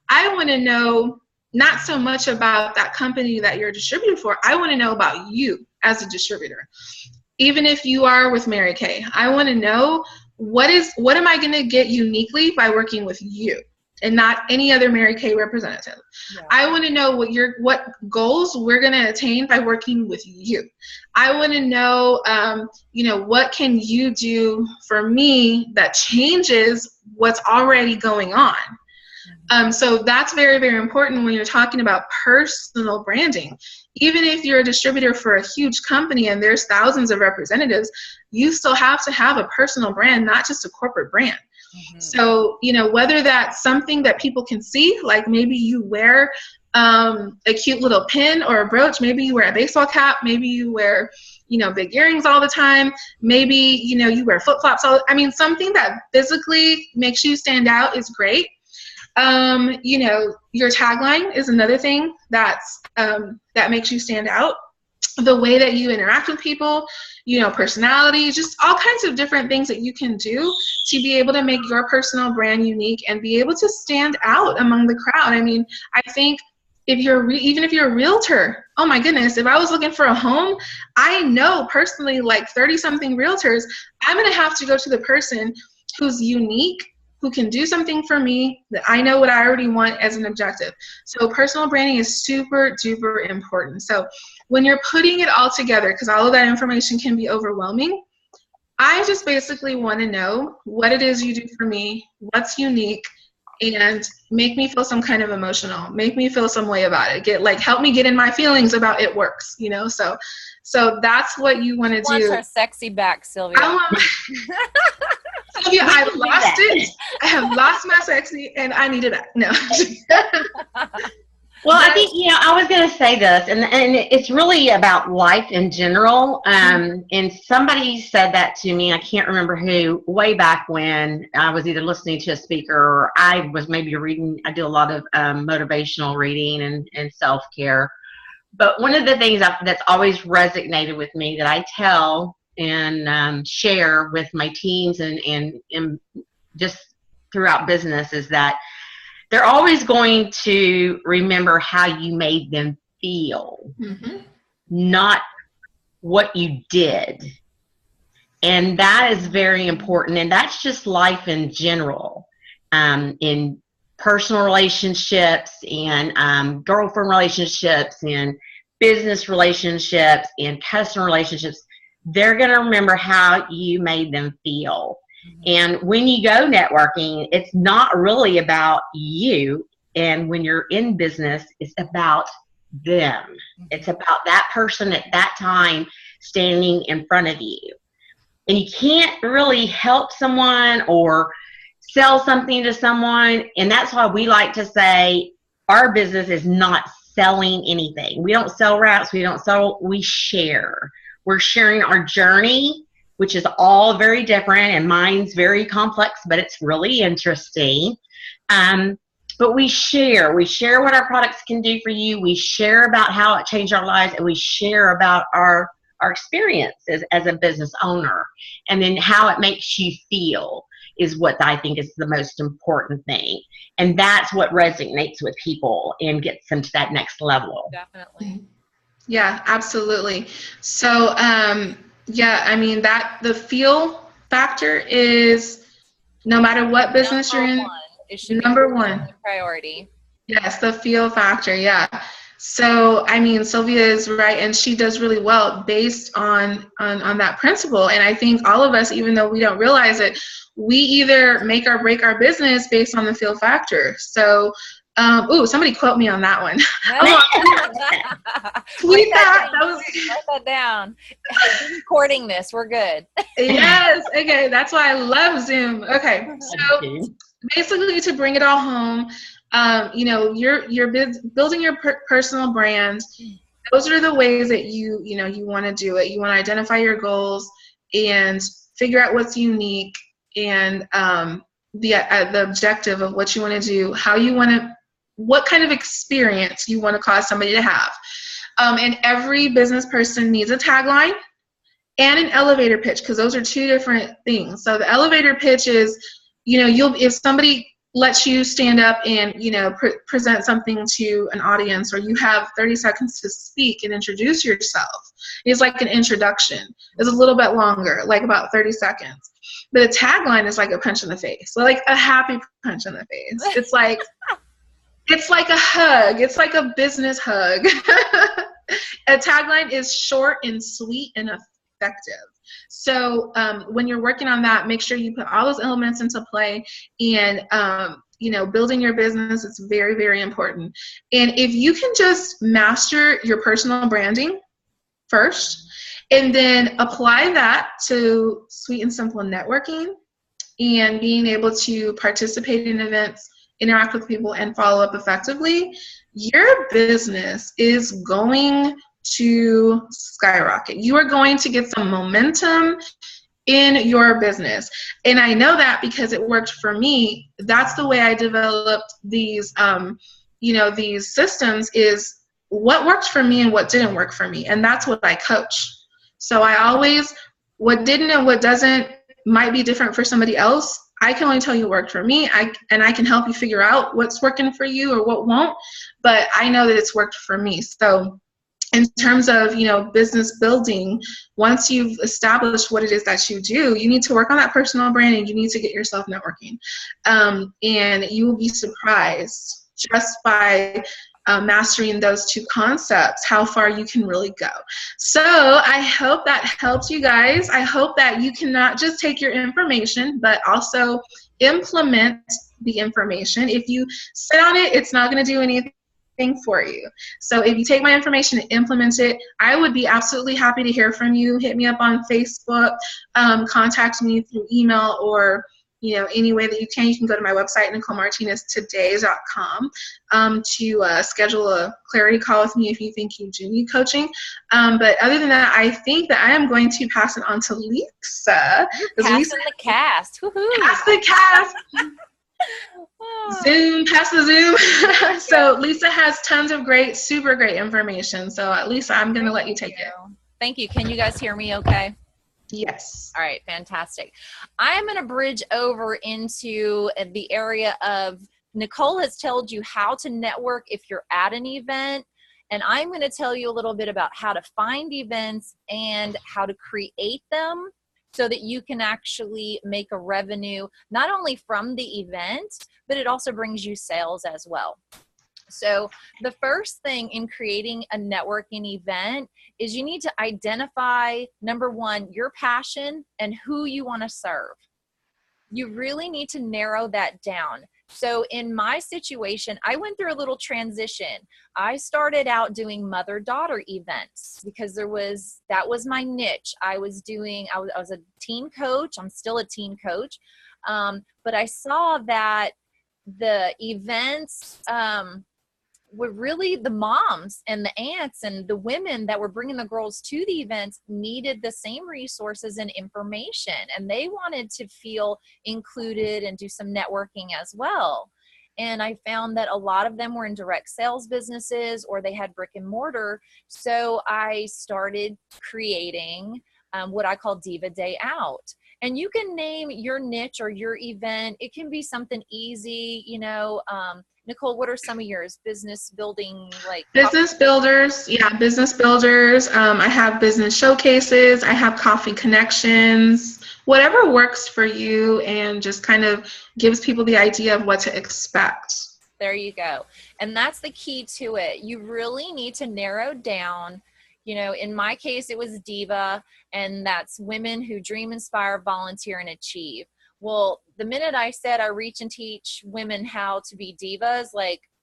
I want to know not so much about that company that you're distributing for. I want to know about you as a distributor. Even if you are with Mary Kay, I want to know what am I going to get uniquely by working with you and not any other Mary Kay representative. Yeah. I want to know what goals we're going to attain by working with you. I want to know, what can you do for me that changes what's already going on. So that's very, very important when you're talking about personal branding. Even if you're a distributor for a huge company and there's thousands of representatives, you still have to have a personal brand, not just a corporate brand. Mm-hmm. So, whether that's something that people can see, like maybe you wear a cute little pin or a brooch, maybe you wear a baseball cap, maybe you wear, big earrings all the time, maybe, you wear flip-flops. Something that physically makes you stand out is great. Your tagline is another thing that makes you stand out. The way that you interact with people, personality, just all kinds of different things that you can do to be able to make your personal brand unique and be able to stand out among the crowd. I think even if you're a realtor, oh my goodness, if I was looking for a home, I know personally like 30-something realtors, I'm going to have to go to the person who's unique, who can do something for me that I know what I already want as an objective. So personal branding is super duper important. So when you're putting it all together, because all of that information can be overwhelming, I just basically want to know what it is you do for me, what's unique, and make me feel some kind of emotional, make me feel some way about it. Help me get in my feelings about It Works, So that's what you want to do. Wants her sexy back, Sylvia. Sylvia, I lost it. I have lost my sexy, and I need it back. No. Well, I think, I was going to say this, and it's really about life in general. And somebody said that to me, I can't remember who, way back when I was either listening to a speaker or I was maybe reading. I do a lot of motivational reading and self-care. But one of the things that's always resonated with me that I tell and share with my teams and just throughout business is that they're always going to remember how you made them feel, not what you did. And that is very important. And that's just life in general, in personal relationships and girlfriend relationships and business relationships and customer relationships. They're going to remember how you made them feel. And when you go networking, it's not really about you. And when you're in business, it's about them. It's about that person at that time standing in front of you. And you can't really help someone or sell something to someone. And that's why we like to say our business is not selling anything. We don't sell wraps. We share. We're sharing our journey, which is all very different, and mine's very complex, but it's really interesting. But we share what our products can do for you. We share about how it changed our lives, and we share about our experiences as a business owner, and then how it makes you feel is what I think is the most important thing. And that's what resonates with people and gets them to that next level. Definitely. Yeah, absolutely. So, yeah, I mean, the feel factor is, no matter what business you're in, it should number be one priority. Yes, the feel factor. Yeah. So, I mean, Sylvia is right, and she does really well based on that principle. And I think all of us, even though we don't realize it, we either make or break our business based on the feel factor. So, somebody quote me on that one. Tweet that. Write that down. We're recording this. We're good. Yes. Okay. That's why I love Zoom. Okay. So basically, to bring it all home, you're building your personal brand. Those are the ways that you want to do it. You want to identify your goals and figure out what's unique and the objective of what you want to do, what kind of experience you want to cause somebody to have. And every business person needs a tagline and an elevator pitch, because those are two different things. So the elevator pitch is, if somebody lets you stand up and, present something to an audience, or you have 30 seconds to speak and introduce yourself, it's like an introduction. It's a little bit longer, like about 30 seconds. But a tagline is like a punch in the face, like a happy punch in the face. It's like a hug. It's like a business hug. A tagline is short and sweet and effective. So when you're working on that, make sure you put all those elements into play. And building your business is very, very important. And if you can just master your personal branding first, and then apply that to sweet and simple networking and being able to participate in events, interact with people, and follow up effectively, your business is going to skyrocket. You are going to get some momentum in your business. And I know that because it worked for me. That's the way I developed these, these systems, is what worked for me and what didn't work for me. And that's what I coach. So what didn't and what doesn't might be different for somebody else. I can only tell you what worked for me. I can help you figure out what's working for you or what won't, but I know that it's worked for me. So in terms of, business building, once you've established what it is that you do, you need to work on that personal brand, and you need to get yourself networking. And you will be surprised just by mastering those two concepts, how far you can really go. So I hope that helps you guys. I hope that you can not just take your information, but also implement the information. If you sit on it, it's not going to do anything for you. So if you take my information and implement it, I would be absolutely happy to hear from you. Hit me up on Facebook, contact me through email, or any way that you can go to my website, NicoleMartinezToday.com, to schedule a clarity call with me if you think you do need coaching. But other than that, I think that I am going to pass it on to Lisa. Passing the cast. Woohoo. Pass the cast. Zoom, pass the Zoom. So Lisa has tons of super great information. So Lisa, I'm going to let you take it. Thank you. Can you guys hear me okay? Yes. All right, fantastic. I am going to bridge over into the area of Nicole has told you how to network if you're at an event, and I'm going to tell you a little bit about how to find events and how to create them so that you can actually make a revenue not only from the event, but it also brings you sales as well. So the first thing in creating a networking event is you need to identify, number one, your passion and who you want to serve. You really need to narrow that down. So in my situation, I went through a little transition. I started out doing mother-daughter events because that was my niche. I was a teen coach. I'm still a teen coach. But I saw that the events, were really the moms and the aunts and the women that were bringing the girls to the events needed the same resources and information, and they wanted to feel included and do some networking as well. And I found that a lot of them were in direct sales businesses or they had brick and mortar. So I started creating what I call Diva Day Out. And you can name your niche or your event. It can be something easy, Nicole, what are some of yours? Business building, business builders. Yeah, business builders. I have business showcases. I have coffee connections. Whatever works for you and just kind of gives people the idea of what to expect. There you go. And that's the key to it. You really need to narrow down. In my case, it was Diva, and that's women who dream, inspire, volunteer, and achieve. Well, the minute I said I reach and teach women how to be divas,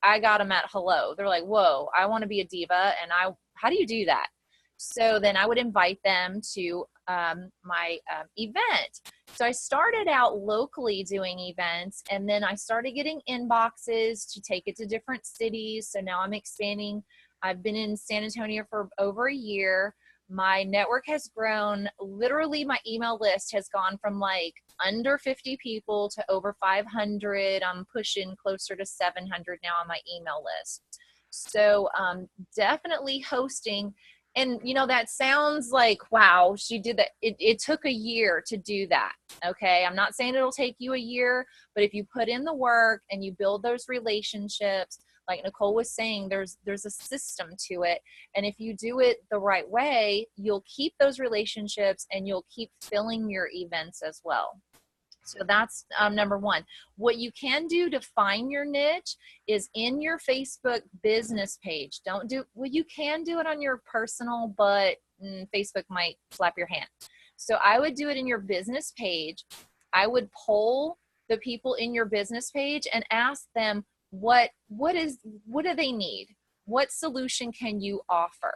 I got them at hello. They're like, whoa, I want to be a diva. And how do you do that? So then I would invite them to my event. So I started out locally doing events, and then I started getting inboxes to take it to different cities. So now I'm expanding. I've been in San Antonio for over a year. My network has grown. Literally, my email list has gone from under 50 people to over 500. I'm pushing closer to 700 now on my email list. So definitely hosting. And, that sounds like, wow, she did that. It took a year to do that. Okay. I'm not saying it'll take you a year, but if you put in the work and you build those relationships, like Nicole was saying, there's a system to it. And if you do it the right way, you'll keep those relationships and you'll keep filling your events as well. So that's number one. What you can do to find your niche is in your Facebook business page. You can do it on your personal, but Facebook might slap your hand. So I would do it in your business page. I would poll the people in your business page and ask them, what do they need? What solution can you offer?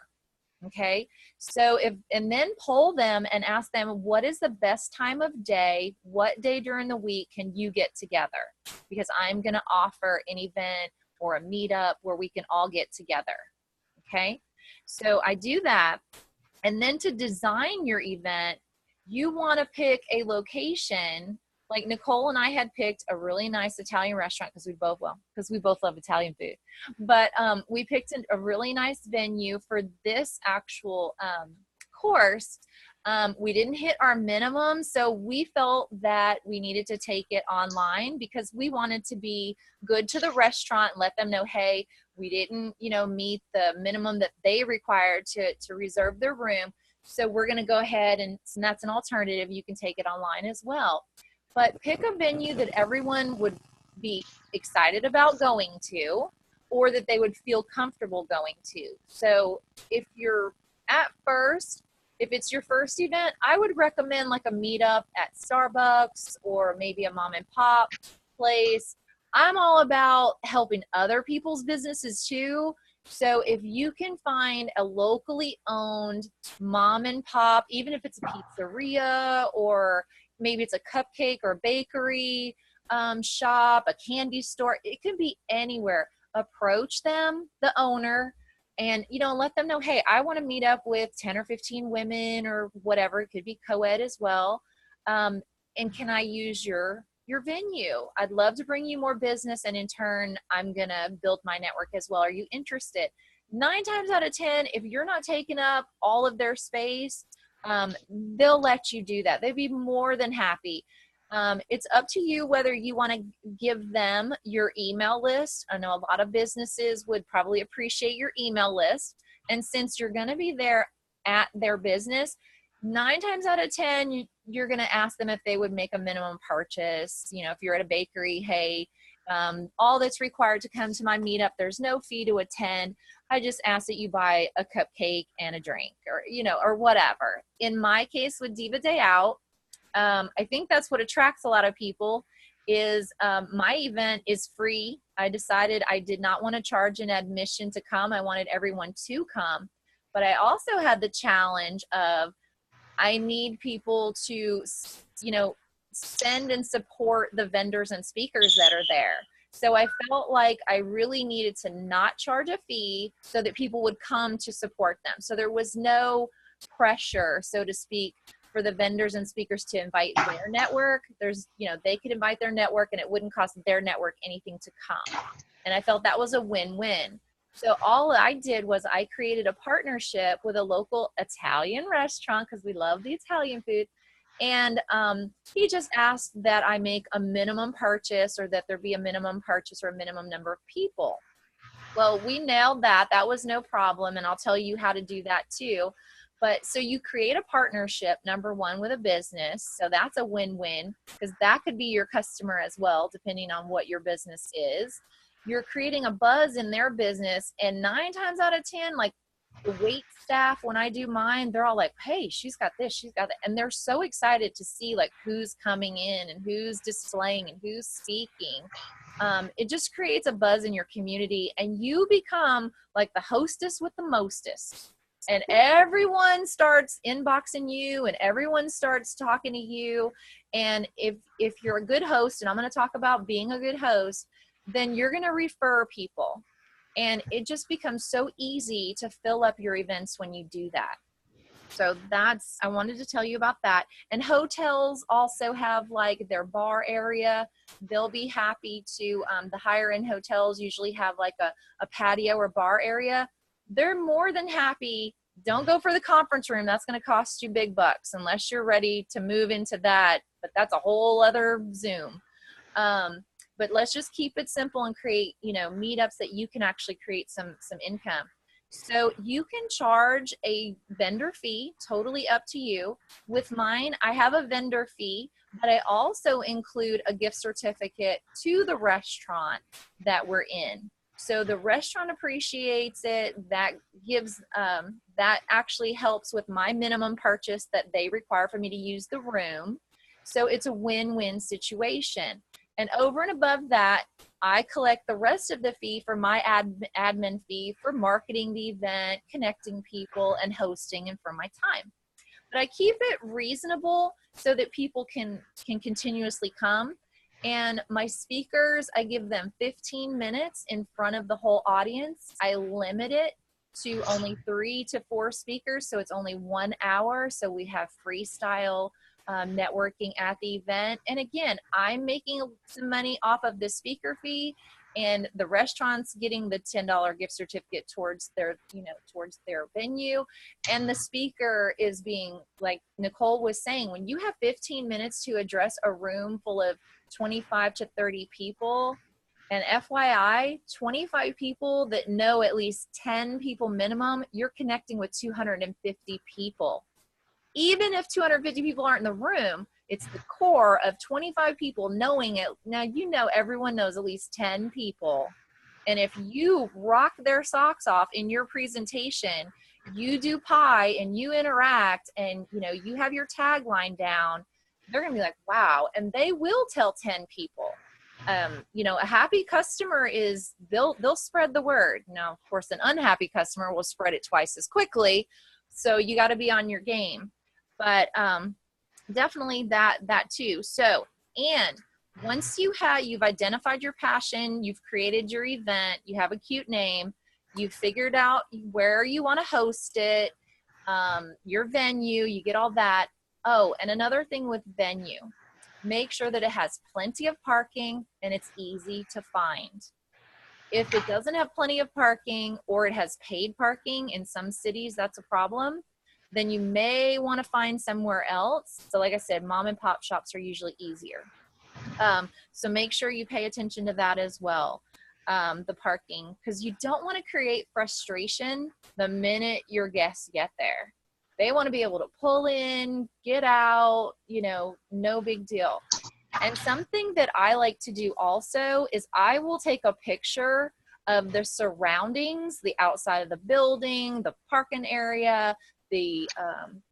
Okay. So and then poll them and ask them, what is the best time of day? What day during the week can you get together? Because I'm going to offer an event or a meetup where we can all get together. Okay. So I do that. And then to design your event, you want to pick a location. Like Nicole and I had picked a really nice Italian restaurant because we both love Italian food. But we picked a really nice venue for this actual course. We didn't hit our minimum, so we felt that we needed to take it online because we wanted to be good to the restaurant and let them know, hey, we didn't, meet the minimum that they required to reserve their room. So we're going to go ahead and that's an alternative. You can take it online as well. But pick a venue that everyone would be excited about going to or that they would feel comfortable going to. So if it's your first event, I would recommend a meetup at Starbucks or maybe a mom and pop place. I'm all about helping other people's businesses too. So if you can find a locally owned mom and pop, even if it's a pizzeria or, maybe it's a cupcake or bakery shop, a candy store. It could be anywhere. Approach them, the owner, and, you know, let them know, hey, I want to meet up with 10 or 15 women or whatever. It could be co-ed as well. And can I use your venue? I'd love to bring you more business, and in turn, I'm going to build my network as well. Are you interested? 9 times out of 10, if you're not taking up all of their space, they'll let you do that. They'd be more than happy. It's up to you whether you want to give them your email list. I know a lot of businesses would probably appreciate your email list. And since you're going to be there at their business, 9 times out of 10, you're going to ask them if they would make a minimum purchase. You know, if you're at a bakery, hey, all that's required to come to my meetup, there's no fee to attend. I just ask that you buy a cupcake and a drink, or, you know, or whatever. In my case with Diva Day Out, I think that's what attracts a lot of people is my event is free. I decided I did not want to charge an admission to come. I wanted everyone to come. But I also had the challenge of I need people to, you know, send and support the vendors and speakers that are there. So I felt like I really needed to not charge a fee so that people would come to support them. So there was no pressure, so to speak, for the vendors and speakers to invite their network. There's, you know, they could invite their network and it wouldn't cost their network anything to come. And I felt that was a win-win. So all I did was I created a partnership with a local Italian restaurant because we love the Italian food. And he just asked that I make a minimum purchase, or that there be a minimum purchase or a minimum number of people. Well, we nailed that. That was no problem. And I'll tell you how to do that too. But so you create a partnership, number one, with a business. So that's a win-win, because that could be your customer as well, depending on what your business is. You're creating a buzz in their business. And 9 times out of 10, like the wait staff, when I do mine, they're all like, hey, she's got this, she's got that. And they're so excited to see like who's coming in and who's displaying and who's speaking. It just creates a buzz in your community, and you become like the hostess with the mostest. And everyone starts inboxing you, and everyone starts talking to you. And if you're a good host, and I'm going to talk about being a good host, then you're going to refer people. And it just becomes so easy to fill up your events when you do that. So I wanted to tell you about that. And hotels also have like their bar area. They'll be happy to, the higher end hotels usually have like a patio or bar area. They're more than happy. Don't go for the conference room. That's going to cost you big bucks unless you're ready to move into that. But that's a whole other Zoom. But let's just keep it simple and create, you know, meetups that you can actually create some income. So you can charge a vendor fee, totally up to you. With mine, I have a vendor fee, but I also include a gift certificate to the restaurant that we're in. So the restaurant appreciates it. That gives, that actually helps with my minimum purchase that they require for me to use the room. So it's a win-win situation. And over and above that, I collect the rest of the fee for my admin fee for marketing the event, connecting people, and hosting, and for my time. But I keep it reasonable so that people can continuously come. And my speakers, I give them 15 minutes in front of the whole audience. I limit it to only 3 to 4 speakers, so it's only 1 hour. So we have freestyle networking at the event. And again, I'm making some money off of the speaker fee, and the restaurant's getting the $10 gift certificate towards their, towards their venue. And the speaker is being, like Nicole was saying, when you have 15 minutes to address a room full of 25 to 30 people, and FYI, 25 people that know at least 10 people minimum, you're connecting with 250 people. Even if 250 people aren't in the room, it's the core of 25 people knowing it. Now, everyone knows at least 10 people. And if you rock their socks off in your presentation, you do pie and you interact and, you have your tagline down, they're going to be like, wow. And they will tell 10 people. A happy customer is, they'll spread the word. Now, of course, an unhappy customer will spread it twice as quickly. So you got to be on your game. But definitely that too. So, and once you've identified your passion, you've created your event, you have a cute name, you've figured out where you want to host it, your venue, you get all that. Oh, and another thing with venue, make sure that it has plenty of parking and it's easy to find. If it doesn't have plenty of parking, or it has paid parking, in some cities that's a problem, then you may want to find somewhere else. So like I said, mom and pop shops are usually easier. So make sure you pay attention to that as well, the parking, because you don't want to create frustration the minute your guests get there. They want to be able to pull in, get out, you know, no big deal. And something that I like to do also is I will take a picture of the surroundings, the outside of the building, the parking area, the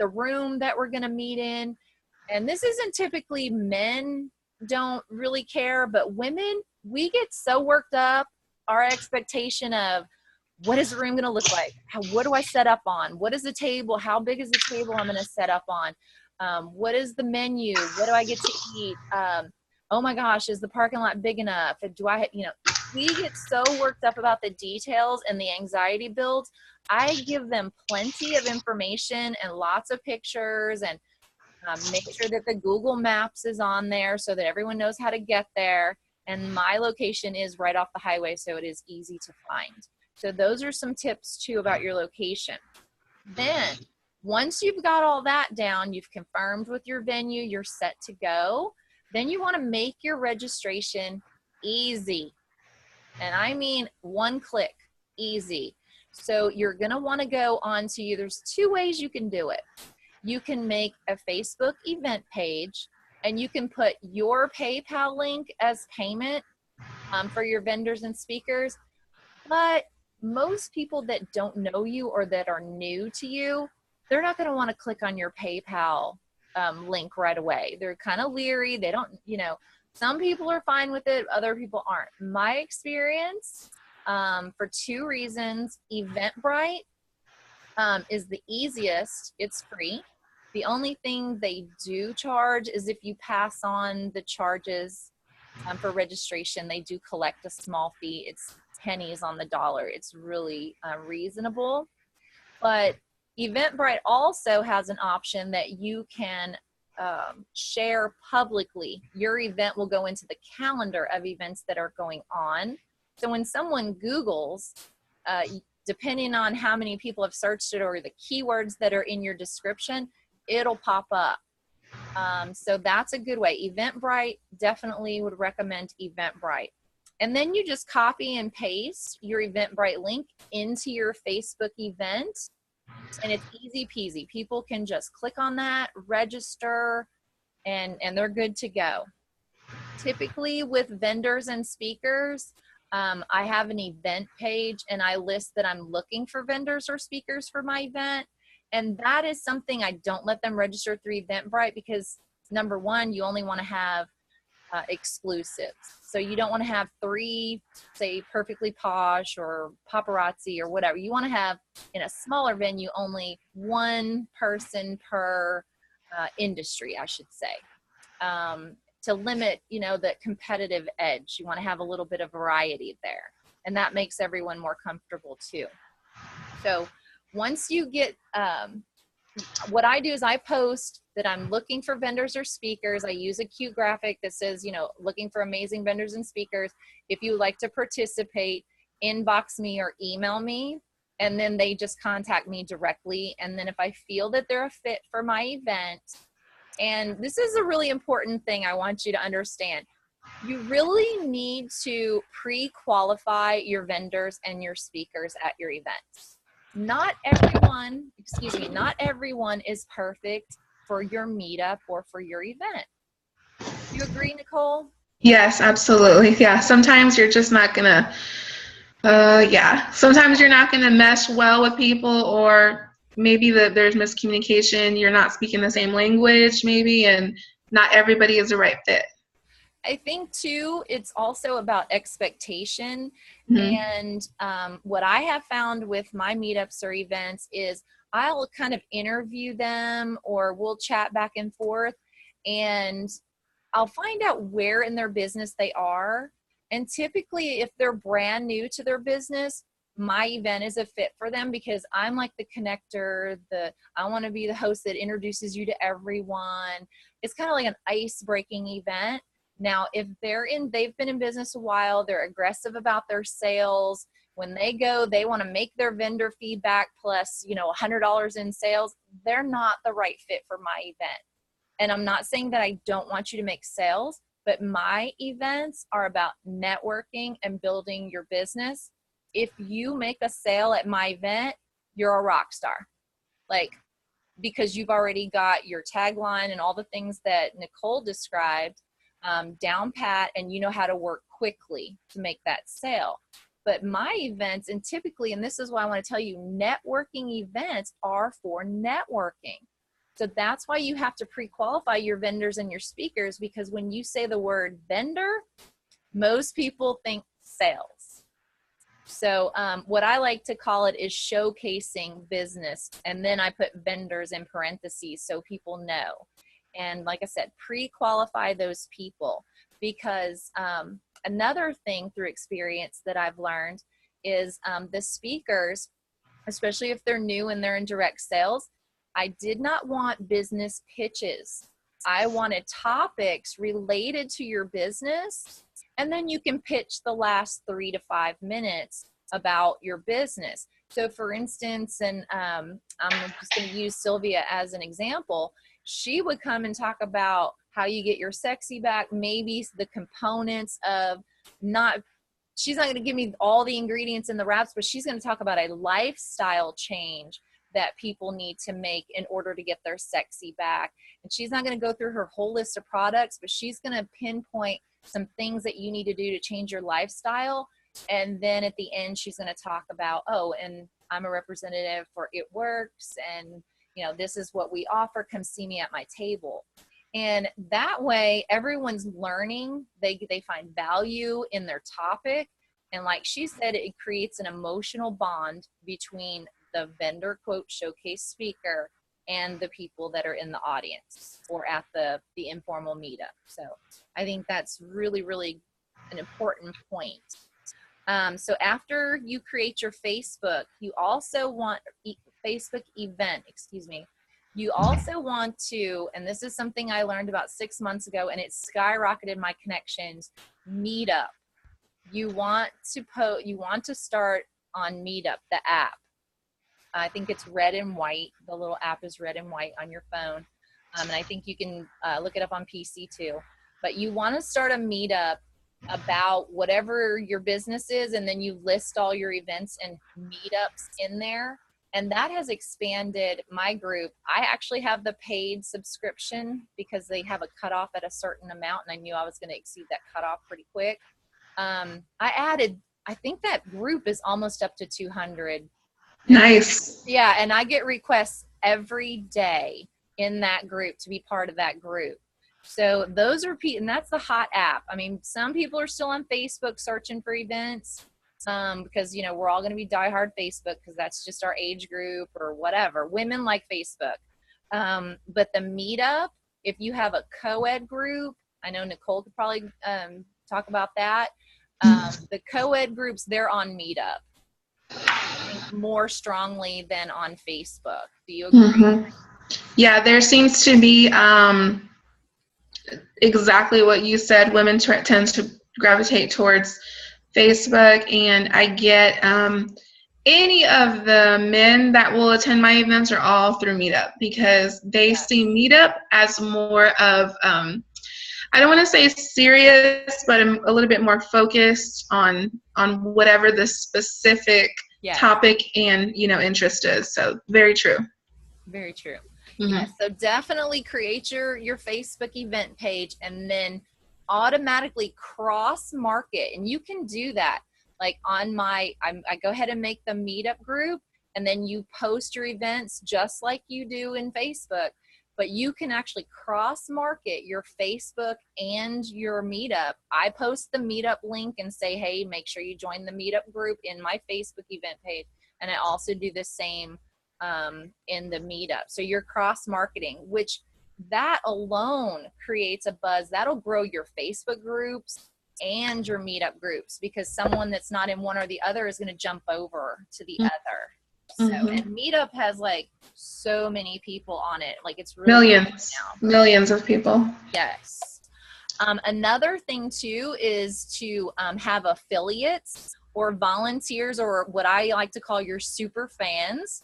room that we're going to meet in. And this isn't typically, men don't really care, but women, we get so worked up. Our expectation of what is the room going to look like? What do I set up on? What is the table? How big is the table I'm going to set up on? What is the menu? What do I get to eat? Oh my gosh, is the parking lot big enough? Do I, you know, we get so worked up about the details and the anxiety builds. I give them plenty of information and lots of pictures, and make sure that the Google Maps is on there so that everyone knows how to get there. And my location is right off the highway, so it is easy to find. So those are some tips too about your location. Then once you've got all that down, you've confirmed with your venue, you're set to go. Then you want to make your registration easy. And I mean one click, easy. So you're going to want to go on to, there's two ways you can do it. You can make a Facebook event page, and you can put your PayPal link as payment for your vendors and speakers. But most people that don't know you or that are new to you, they're not going to want to click on your PayPal link right away. They're kind of leery. They don't, you know, some people are fine with it. Other people aren't. My experience, for two reasons, Eventbrite is the easiest. It's free. The only thing they do charge is if you pass on the charges for registration, they do collect a small fee. It's pennies on the dollar. It's really reasonable. But Eventbrite also has an option that you can share publicly. Your event will go into the calendar of events that are going on. So when someone Googles, depending on how many people have searched it or the keywords that are in your description, it'll pop up. So that's a good way. Eventbrite, definitely would recommend Eventbrite. And then you just copy and paste your Eventbrite link into your Facebook event, and it's easy peasy. People can just click on that, register, and they're good to go. Typically with vendors and speakers, I have an event page, and I list that I'm looking for vendors or speakers for my event. And that is something I don't let them register through Eventbrite, because number one, you only want to have exclusives. So you don't want to have 3, say, Perfectly Posh or Paparazzi or whatever. You want to have, in a smaller venue, only one person per industry, I should say, to limit, you know, the competitive edge. You want to have a little bit of variety there, and that makes everyone more comfortable too. So once you get, what I do is I post that I'm looking for vendors or speakers. I use a cute graphic that says, you know, looking for amazing vendors and speakers. If you would like to participate, inbox me or email me, and then they just contact me directly. And then if I feel that they're a fit for my event, and this is a really important thing I want you to understand, you really need to pre-qualify your vendors and your speakers at your events. Not everyone is perfect for your meetup or for your event. Do you agree, Nicole? Yes, absolutely. Yeah, sometimes you're just not gonna, sometimes you're not gonna mesh well with people, or maybe there's miscommunication. You're not speaking the same language, maybe, and not everybody is the right fit. I think too, it's also about expectation. Mm-hmm. And what I have found with my meetups or events is I'll kind of interview them, or we'll chat back and forth. and I'll find out where in their business they are. And typically, if they're brand new to their business, my event is a fit for them because I'm like the connector. I want to be the host that introduces you to everyone. It's kind of like an ice-breaking event. Now, if they've been in business a while, they're aggressive about their sales. When they go, they want to make their vendor feedback plus, $100 in sales. They're not the right fit for my event. And I'm not saying that I don't want you to make sales, but my events are about networking and building your business. If you make a sale at my event, you're a rock star. Because you've already got your tagline and all the things that Nicole described down pat, and you know how to work quickly to make that sale. But my events, and typically, and this is why I want to tell you, networking events are for networking. So that's why you have to pre-qualify your vendors and your speakers, because when you say the word vendor, most people think sales. So what I like to call it is showcasing business. And then I put vendors in parentheses so people know. And like I said, pre-qualify those people, because another thing through experience that I've learned is the speakers, especially if they're new and they're in direct sales, I did not want business pitches. I wanted topics related to your business, and then you can pitch the last 3 to 5 minutes about your business. So for instance, and I'm just going to use Sylvia as an example, she would come and talk about how you get your sexy back, maybe the components of she's not going to give me all the ingredients in the wraps, but she's going to talk about a lifestyle change that people need to make in order to get their sexy back. And she's not going to go through her whole list of products, but she's going to pinpoint some things that you need to do to change your lifestyle. And then at the end, she's going to talk about, and I'm a representative for It Works. And, this is what we offer. Come see me at my table. And that way, everyone's learning. They find value in their topic. And like she said, it creates an emotional bond between the vendor quote showcase speaker and the people that are in the audience or at the informal meetup. So I think that's really, really an important point. So after you create your Facebook, you also want Facebook event, you also want to, and this is something I learned about 6 months ago, and it skyrocketed my connections, Meetup. You want to start on Meetup, the app. I think it's red and white. The little app is red and white on your phone. And I think you can look it up on PC too. But you want to start a Meetup about whatever your business is, and then you list all your events and meetups in there. And that has expanded my group. I actually have the paid subscription because they have a cutoff at a certain amount, and I knew I was going to exceed that cutoff pretty quick. I think that group is almost up to 200. Nice. Yeah, and I get requests every day in that group to be part of that group. So those are and that's the hot app. I mean, some people are still on Facebook searching for events because, we're all going to be diehard Facebook because that's just our age group or whatever. Women like Facebook. But the Meetup, if you have a co-ed group, I know Nicole could probably talk about that. The co-ed groups, they're on Meetup. I think more strongly than on Facebook. Do you agree? Mm-hmm. Yeah, there seems to be exactly what you said. Women tend to gravitate towards Facebook, and I get any of the men that will attend my events are all through Meetup because they see Meetup as more of I don't want to say serious, but I'm a little bit more focused on whatever the specific topic and interest is. So very true. Very true. Mm-hmm. Yeah, so definitely create your Facebook event page and then automatically cross market. And you can do that. Like on I go ahead and make the Meetup group, and then you post your events just like you do in Facebook. But you can actually cross market your Facebook and your Meetup. I post the Meetup link and say, hey, make sure you join the Meetup group in my Facebook event page. And I also do the same in the Meetup. So you're cross marketing, which that alone creates a buzz. That'll grow your Facebook groups and your meetup groups, because someone that's not in one or the other is going to jump over to the other. So, and meetup has like so many people on it. Like it's really millions of people. Yes. Another thing too is to have affiliates or volunteers, or what I like to call your super fans.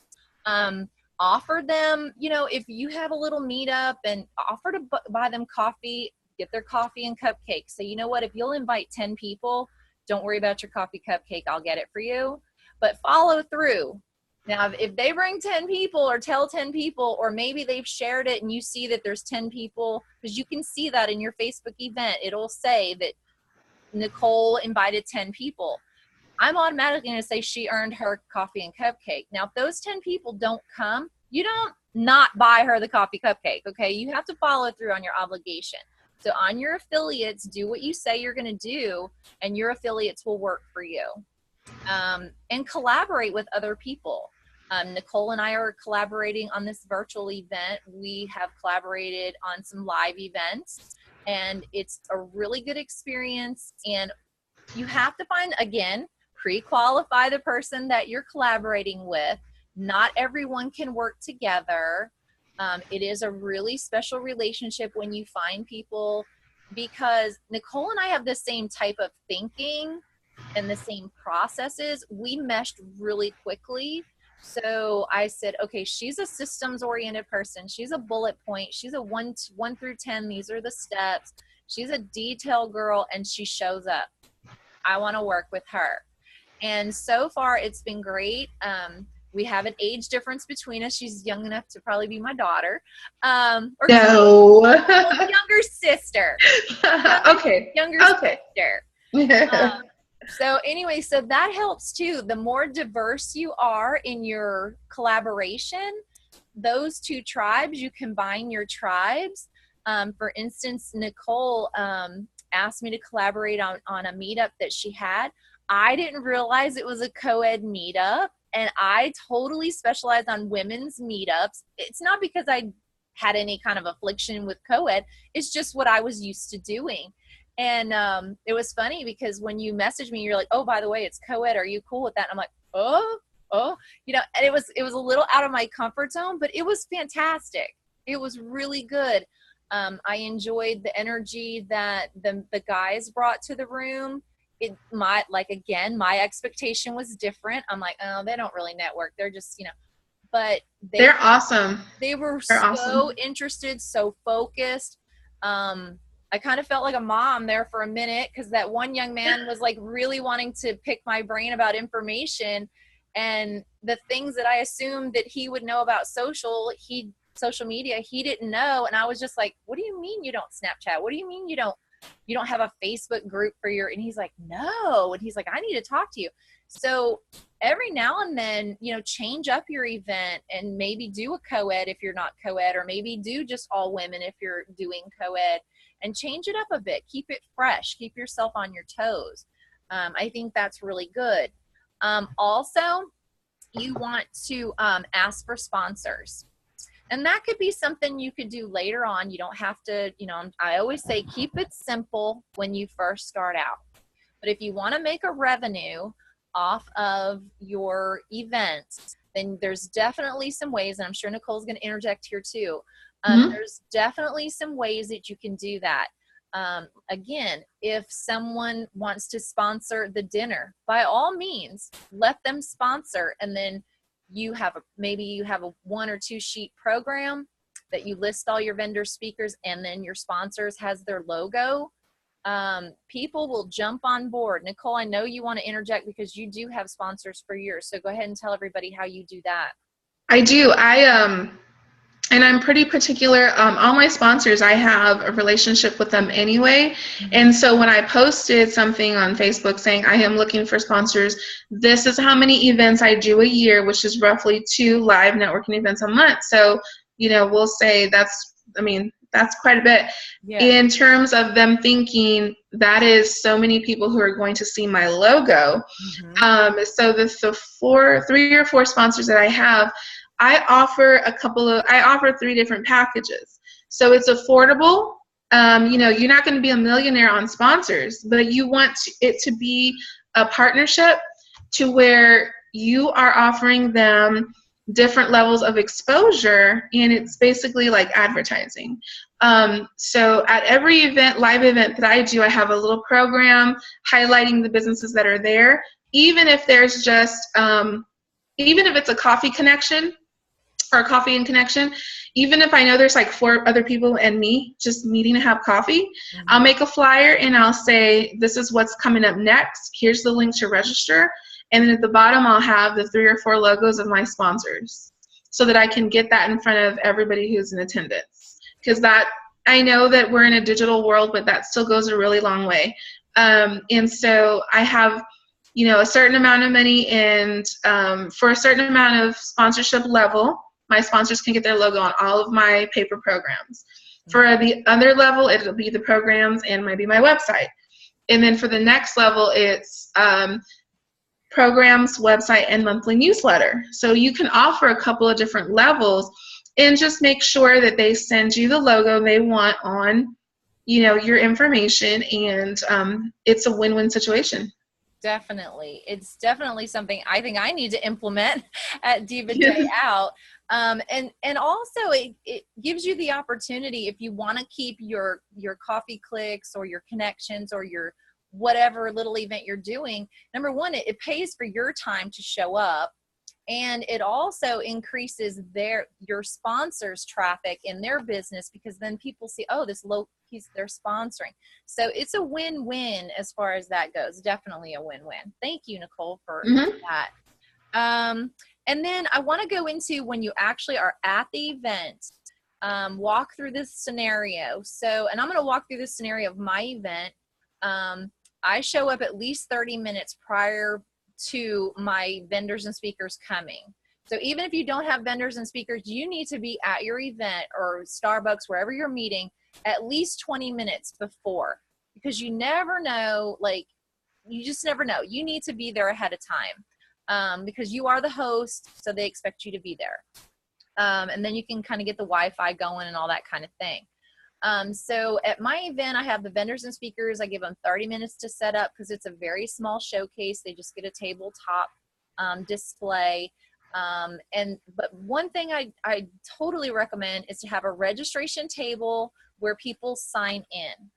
Offer them, you know, if you have a little meetup, and offer to buy them coffee, get their coffee and cupcakes. So you know what, if you'll invite 10 people, don't worry about your coffee cupcake, I'll get it for you. But follow through. Now, if they bring 10 people or tell 10 people, or maybe they've shared it and you see that there's 10 people, because you can see that in your Facebook event, it'll say that Nicole invited 10 people. I'm automatically going to say she earned her coffee and cupcake. Now, if those 10 people don't come, you don't not buy her the coffee cupcake, okay? You have to follow through on your obligation. So on your affiliates, do what you say you're going to do, and your affiliates will work for you. And collaborate with other people. Nicole and I are collaborating on this virtual event. We have collaborated on some live events, and it's a really good experience. And you have to find, again, pre-qualify the person that you're collaborating with. Not everyone can work together. It is a really special relationship when you find people, because Nicole and I have the same type of thinking and the same processes. We meshed really quickly. So I said, okay, she's a systems oriented person. She's a bullet point. She's a 1 through 10. These are the steps. She's a detail girl, and she shows up. I want to work with her. And so far it's been great. We have an age difference between us. She's young enough to probably be my daughter. Or younger sister. Okay. Younger sister. So anyway, so that helps too. The more diverse you are in your collaboration, those two tribes, you combine your tribes. For instance, Nicole asked me to collaborate on a meetup that she had. I didn't realize it was a co-ed meetup, and I totally specialize on women's meetups. It's not because I had any kind of affliction with co-ed. It's just what I was used to doing. And it was funny because when you messaged me, you're like, oh, by the way, it's co-ed. Are you cool with that? And I'm like, oh, you know, and it was a little out of my comfort zone, but it was fantastic. It was really good. I enjoyed the energy that the guys brought to the room. My expectation was different. I'm like, oh, they don't really network. They're just, you know, but they're awesome. They were so interested, so focused. I kind of felt like a mom there for a minute, because that one young man was like really wanting to pick my brain about information, and the things that I assumed that he would know about social media, he didn't know. And I was just like, what do you mean you don't Snapchat? What do you mean you don't have a Facebook group for your, and he's like, no. And he's like, I need to talk to you. So every now and then, you know, change up your event and maybe do a co-ed if you're not co-ed, or maybe do just all women if you're doing co-ed, and change it up a bit. Keep it fresh. Keep yourself on your toes. I think that's really good. Also, you want to ask for sponsors. And that could be something you could do later on. You don't have to, you know, I always say keep it simple when you first start out. But if you want to make a revenue off of your event, then there's definitely some ways, and I'm sure Nicole's going to interject here too. There's definitely some ways that you can do that. Again, if someone wants to sponsor the dinner, by all means, let them sponsor. And then maybe you have a 1 or 2 sheet program that you list all your vendor speakers, and then your sponsors has their logo. People will jump on board. Nicole, I know you want to interject because you do have sponsors for yours. So go ahead and tell everybody how you do that. I do. And I'm pretty particular. All my sponsors, I have a relationship with them anyway. And so when I posted something on Facebook saying I am looking for sponsors, this is how many events I do a year, which is roughly 2 live networking events a month. So, you know, we'll say that's quite a bit. Yeah. In terms of them thinking that is so many people who are going to see my logo. So the 3 or 4 sponsors that I have, I offer 3 different packages. So it's affordable. You're not going to be a millionaire on sponsors, but you want it to be a partnership to where you are offering them different levels of exposure, and it's basically like advertising. So at every event, live event that I do, I have a little program highlighting the businesses that are there, even if there's just, even if it's a coffee connection or coffee and connection, even if I know there's like 4 other people and me just meeting to have coffee, I'll make a flyer and I'll say, this is what's coming up next. Here's the link to register. And then at the bottom, I'll have the 3 or 4 logos of my sponsors so that I can get that in front of everybody who's in attendance. Because I know that we're in a digital world, but that still goes a really long way. And so I have, a certain amount of money, and for a certain amount of sponsorship level, my sponsors can get their logo on all of my paper programs. For the other level, it'll be the programs and maybe my website. And then for the next level, it's programs, website, and monthly newsletter. So you can offer a couple of different levels and just make sure that they send you the logo they want on, your information, and it's a win-win situation. Definitely. It's definitely something I think I need to implement at Diva Day Out. And also it gives you the opportunity, if you want to keep your coffee clicks or your connections or your whatever little event you're doing, number one, it pays for your time to show up, and it also increases your sponsors' traffic in their business, because then people see, oh, they're sponsoring. So it's a win-win as far as that goes. Definitely a win-win. Thank you, Nicole, for that. And then I want to go into when you actually are at the event, walk through this scenario. And I'm going to walk through this scenario of my event. I show up at least 30 minutes prior to my vendors and speakers coming. So even if you don't have vendors and speakers, you need to be at your event or Starbucks, wherever you're meeting, at least 20 minutes before, because you never know, you just never know. You need to be there ahead of time, because you are the host, so they expect you to be there. And then you can kind of get the Wi-Fi going and all that kind of thing. So at my event, I have the vendors and speakers. I give them 30 minutes to set up, because it's a very small showcase. They just get a tabletop display. But one thing I totally recommend is to have a registration table where people sign in.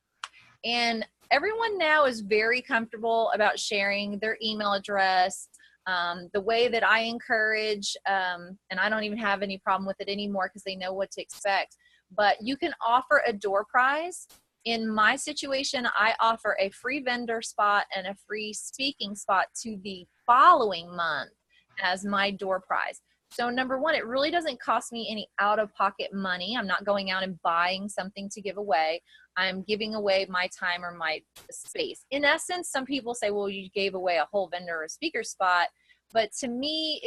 And everyone now is very comfortable about sharing their email address. The way that I encourage, and I don't even have any problem with it anymore because they know what to expect, but you can offer a door prize. In my situation, I offer a free vendor spot and a free speaking spot to the following month as my door prize. So number one, it really doesn't cost me any out-of-pocket money. I'm not going out and buying something to give away. I'm giving away my time or my space. In essence, some people say, well, you gave away a whole vendor or speaker spot. But to me,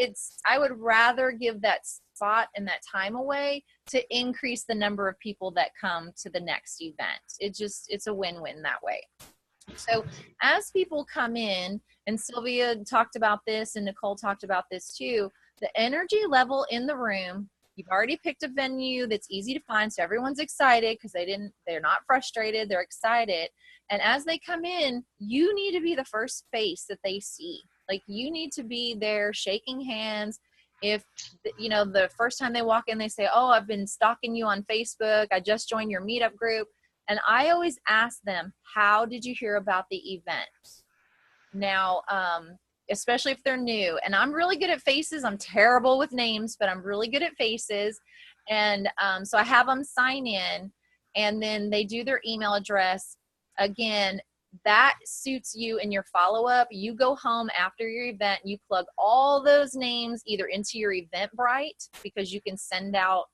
I would rather give that spot and that time away to increase the number of people that come to the next event. It's a win-win that way. So as people come in, and Sylvia talked about this and Nicole talked about this too, the energy level in the room, you've already picked a venue that's easy to find, so everyone's excited because they're not frustrated, they're excited. And as they come in, you need to be the first face that they see. Like, you need to be there shaking hands. If, the first time they walk in, they say, oh, I've been stalking you on Facebook, I just joined your meetup group. And I always ask them, how did you hear about the event? Now, especially if they're new. And I'm really good at faces. I'm terrible with names, but I'm really good at faces. And so I have them sign in, and then they do their email address. Again, that suits you in your follow-up. You go home after your event, you plug all those names either into your Eventbrite, because you can send out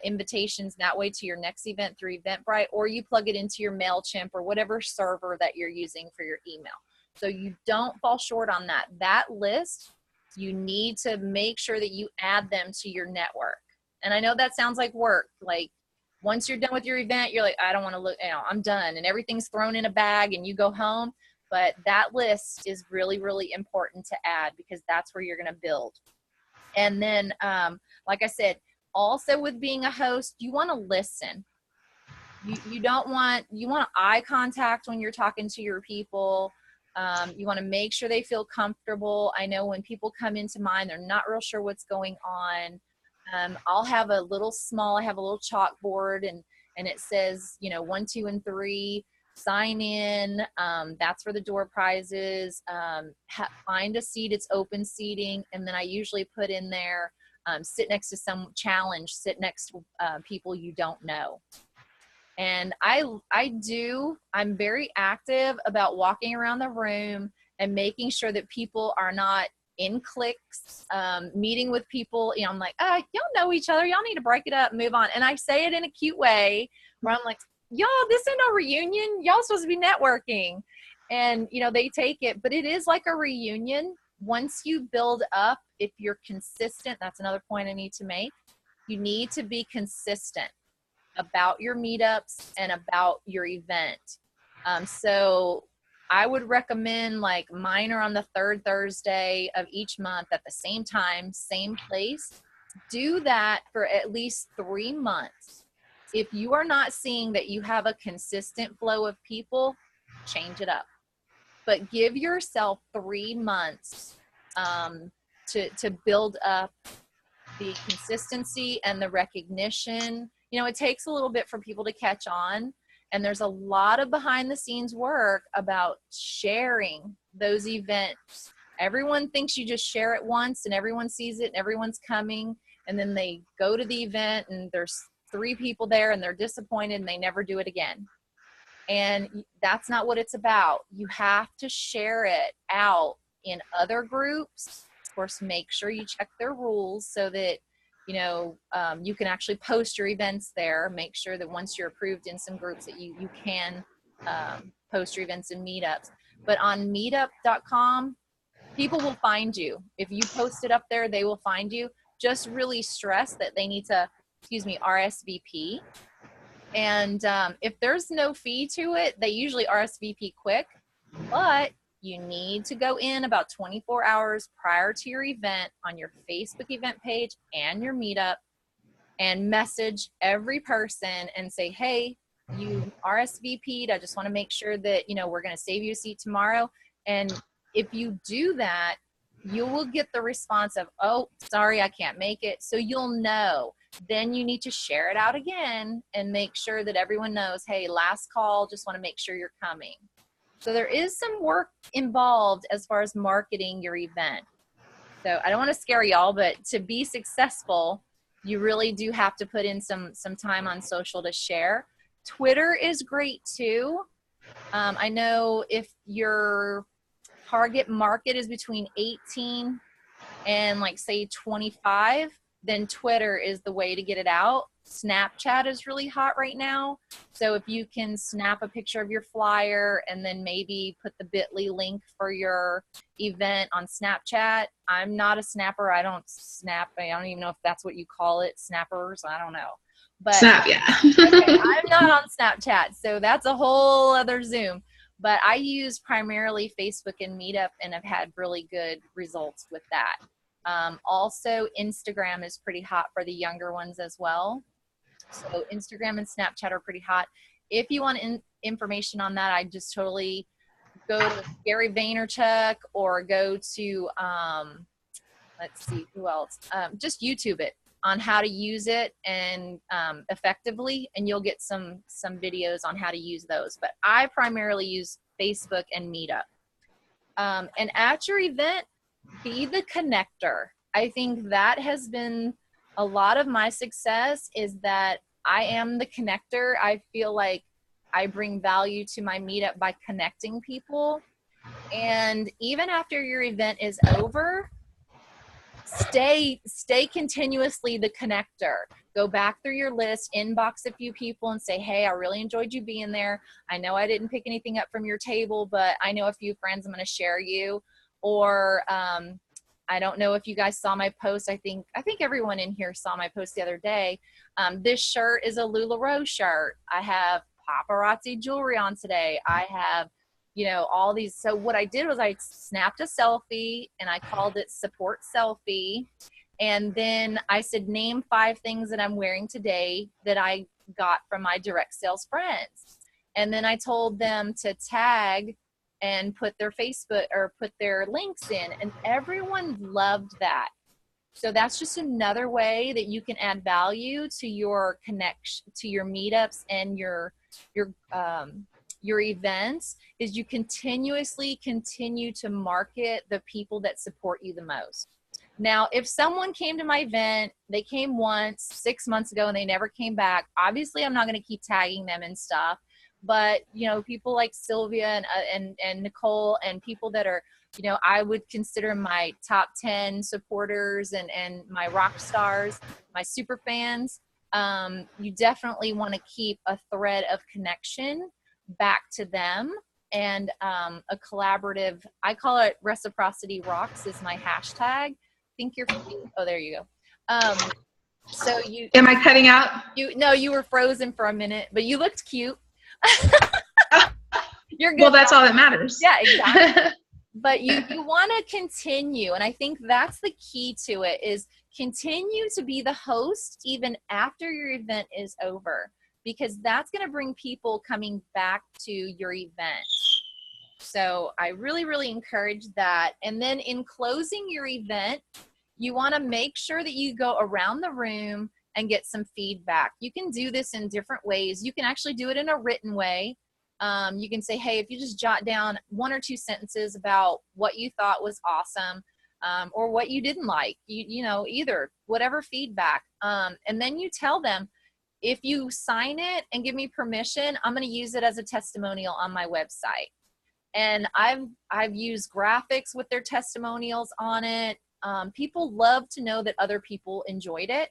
invitations that way to your next event through Eventbrite, or you plug it into your MailChimp or whatever server that you're using for your email. So you don't fall short on that. That list, you need to make sure that you add them to your network. And I know that sounds like work. Like, once you're done with your event, you're like, I don't want to look, I'm done. And everything's thrown in a bag and you go home. But that list is really, really important to add, because that's where you're going to build. And then, like I said, Also with being a host, you want to listen. You don't want, you want eye contact when you're talking to your people. You want to make sure they feel comfortable. I know when people come into mine, they're not real sure what's going on. I'll have a little I have a little chalkboard, and it says, 1, 2, and 3, sign in. That's for the door prizes. Find a seat. It's open seating. And then I usually put in there, sit next to some challenge, sit next to people you don't know. And I'm very active about walking around the room and making sure that people are not in cliques, meeting with people. I'm like, y'all know each other. Y'all need to break it up, move on. And I say it in a cute way where I'm like, y'all, this ain't a reunion. Y'all supposed to be networking. And, they take it, but it is like a reunion. Once you build up, if you're consistent, that's another point I need to make. You need to be consistent about your meetups and about your event. So I would recommend, like, mine are on the 3rd Thursday of each month at the same time, same place. Do that for at least 3 months. If you are not seeing that you have a consistent flow of people, change it up. But give yourself 3 months to build up the consistency and the recognition. It takes a little bit for people to catch on. And there's a lot of behind the scenes work about sharing those events. Everyone thinks you just share it once and everyone sees it and everyone's coming. And then they go to the event and there's 3 people there and they're disappointed and they never do it again. And that's not what it's about. You have to share it out in other groups. Of course, make sure you check their rules so that you can actually post your events there. Make sure that once you're approved in some groups that you can post your events and meetups. But on meetup.com, people will find you. If you post it up there, they will find you. Just really stress that they need to, RSVP. And if there's no fee to it, they usually RSVP quick. But you need to go in about 24 hours prior to your event on your Facebook event page and your meetup and message every person and say, hey, you RSVP'd. I just want to make sure that, we're going to save you a seat tomorrow. And if you do that, you will get the response of, oh, sorry, I can't make it. So you'll know. Then you need to share it out again and make sure that everyone knows, hey, last call, just want to make sure you're coming. So there is some work involved as far as marketing your event. So I don't want to scare y'all, but to be successful, you really do have to put in some time on social to share. Twitter is great too. I know if your target market is between 18 and say 25, then Twitter is the way to get it out. Snapchat is really hot right now. So if you can snap a picture of your flyer and then maybe put the bit.ly link for your event on Snapchat. I'm not a snapper. I don't snap. I don't even know if that's what you call it. Snappers. I don't know. But Snap, yeah. Okay, I'm not on Snapchat. So that's a whole other Zoom. But I use primarily Facebook and Meetup and have had really good results with that. Also, Instagram is pretty hot for the younger ones as well. So Instagram and Snapchat are pretty hot. If you want information on that, I just totally go to Gary Vaynerchuk or go to, let's see, who else? Just YouTube it on how to use it and effectively, and you'll get some videos on how to use those. But I primarily use Facebook and Meetup. And at your event, be the connector. I think that has been a lot of my success, is that I am the connector. I feel like I bring value to my meetup by connecting people. And even after your event is over, stay continuously the connector. Go back through your list, inbox a few people and say, hey, I really enjoyed you being there. I know I didn't pick anything up from your table, but I know a few friends I'm going to share you. Or I don't know if you guys saw my post. I think everyone in here saw my post the other day. This shirt is a LuLaRoe shirt. I have paparazzi jewelry on today. I have, all these. So what I did was I snapped a selfie and I called it support selfie. And then I said, name 5 things that I'm wearing today that I got from my direct sales friends. And then I told them to tag and put their Facebook or put their links in, and everyone loved that. So that's just another way that you can add value to your connection, to your meetups and your events, is you continuously continue to market the people that support you the most. Now, if someone came to my event, they came once 6 months ago and they never came back, obviously I'm not going to keep tagging them and stuff. But, you know, people like Sylvia and Nicole and people that are, you know, I would consider my top 10 supporters and my rock stars, my super fans, you definitely want to keep a thread of connection back to them, and a collaborative, I call it reciprocity rocks is my hashtag. Think you're, oh, there you go. So you, am I cutting out? No, you were frozen for a minute, but you looked cute. You're good. Well, that's all that matters. Yeah, exactly. But you want to continue, and I think that's the key to it, is continue to be the host even after your event is over, because that's going to bring people coming back to your event. So I really, really encourage that. And then in closing your event, you want to make sure that you go around the room and get some feedback. You can do this in different ways. You can actually do it in a written way. You can say, hey, if you just jot down 1 or 2 sentences about what you thought was awesome, or what you didn't like, you know, either, whatever feedback. And then you tell them, if you sign it and give me permission, I'm going to use it as a testimonial on my website. And I've used graphics with their testimonials on it. People love to know that other people enjoyed it.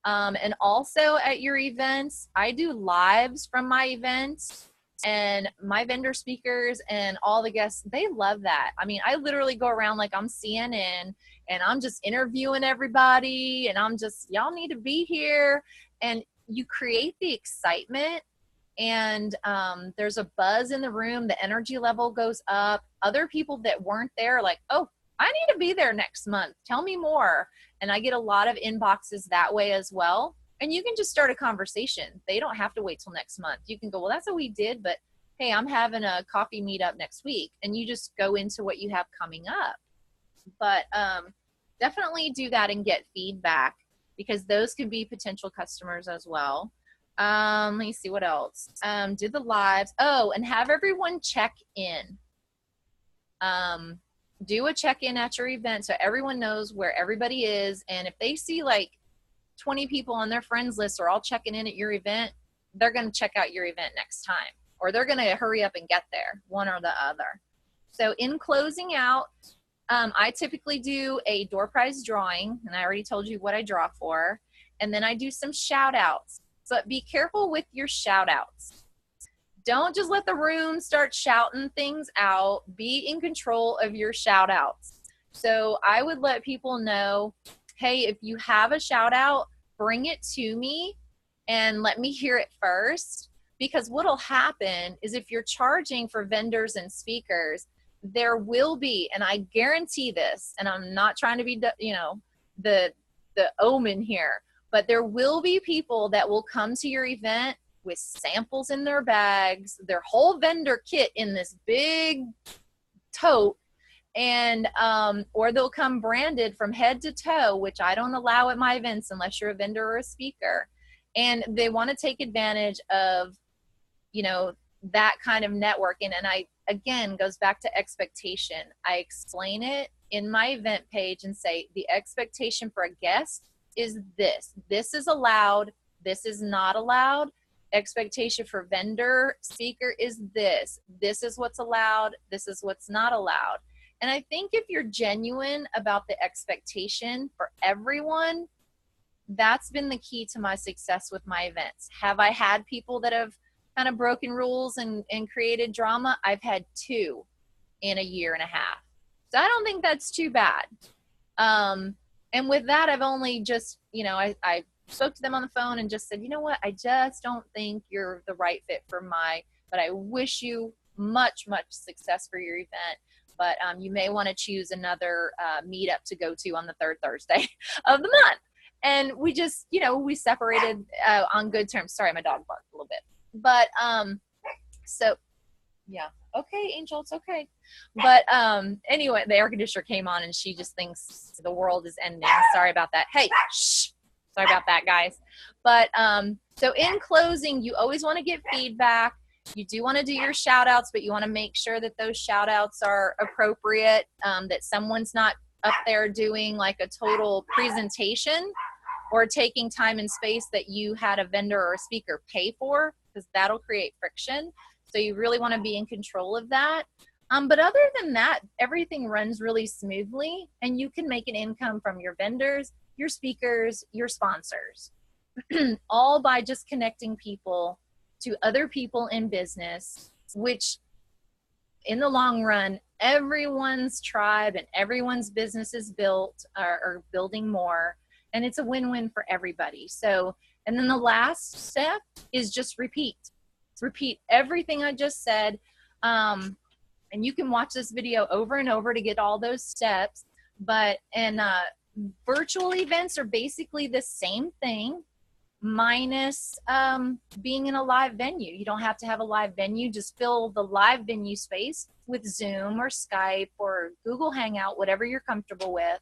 And also at your events, I do lives from my events, and my vendor speakers and all the guests, they love that. I mean, I literally go around like I'm CNN, and I'm just interviewing everybody, and I'm just, y'all need to be here. And you create the excitement, and there's a buzz in the room. The energy level goes up. Other people that weren't there are like, oh, I need to be there next month. Tell me more. And I get a lot of inboxes that way as well. And you can just start a conversation. They don't have to wait till next month. You can go, well, that's what we did, but hey, I'm having a coffee meetup next week. And you just go into what you have coming up. But definitely do that and get feedback, because those can be potential customers as well. Let me see what else. Do the lives. Oh, and have everyone check in. Do a check-in at your event so everyone knows where everybody is. And if they see like 20 people on their friends list are all checking in at your event, they're going to check out your event next time, or they're going to hurry up and get there, one or the other. So in closing out, I typically do a door prize drawing, and I already told you what I draw for. And then I do some shout outs, but be careful with your shout outs. Don't just let the room start shouting things out. Be in control of your shout outs. So I would let people know, hey, if you have a shout out, bring it to me and let me hear it first. Because what'll happen is, if you're charging for vendors and speakers, there will be, and I guarantee this, and I'm not trying to be, you know, the omen here, but there will be people that will come to your event with samples in their bags, their whole vendor kit in this big tote, and or they'll come branded from head to toe, which I don't allow at my events unless you're a vendor or a speaker. And they want to take advantage of, you know, that kind of networking. And I, again, goes back to expectation. I explain it in my event page and say, the expectation for a guest is this. This is allowed. This is not allowed. Expectation for vendor speaker is this. This is what's allowed. This is what's not allowed. And I think if you're genuine about the expectation for everyone, that's been the key to my success with my events. Have I had people that have kind of broken rules and created drama? I've had 2 in a year and a half. So I don't think that's too bad. And with that, I've only just, you know, I spoke to them on the phone and just said, you know what, I just don't think you're the right fit for but I wish you much, much success for your event. but you may want to choose another meetup to go to on the third Thursday of the month. And we just, we separated on good terms. Sorry, my dog barked a little bit. But so, yeah. Okay, Angel, it's okay. But anyway, the air conditioner came on and she just thinks the world is ending. Sorry about that. Hey, shh. Sorry about that, guys. But so in closing, you always want to get feedback. You do want to do your shout outs, but you want to make sure that those shout outs are appropriate, that someone's not up there doing like a total presentation or taking time and space that you had a vendor or a speaker pay for, because that'll create friction. So you really want to be in control of that. But other than that, everything runs really smoothly, and you can make an income from your vendors, your speakers, your sponsors, all by just connecting people to other people in business, which in the long run, everyone's tribe and everyone's business is built or building more, and it's a win-win for everybody. So, and then the last step is just repeat everything I just said. And you can watch this video over and over to get all those steps, but virtual events are basically the same thing, minus being in a live venue. You don't have to have a live venue. Just fill the live venue space with Zoom or Skype or Google Hangout, whatever you're comfortable with,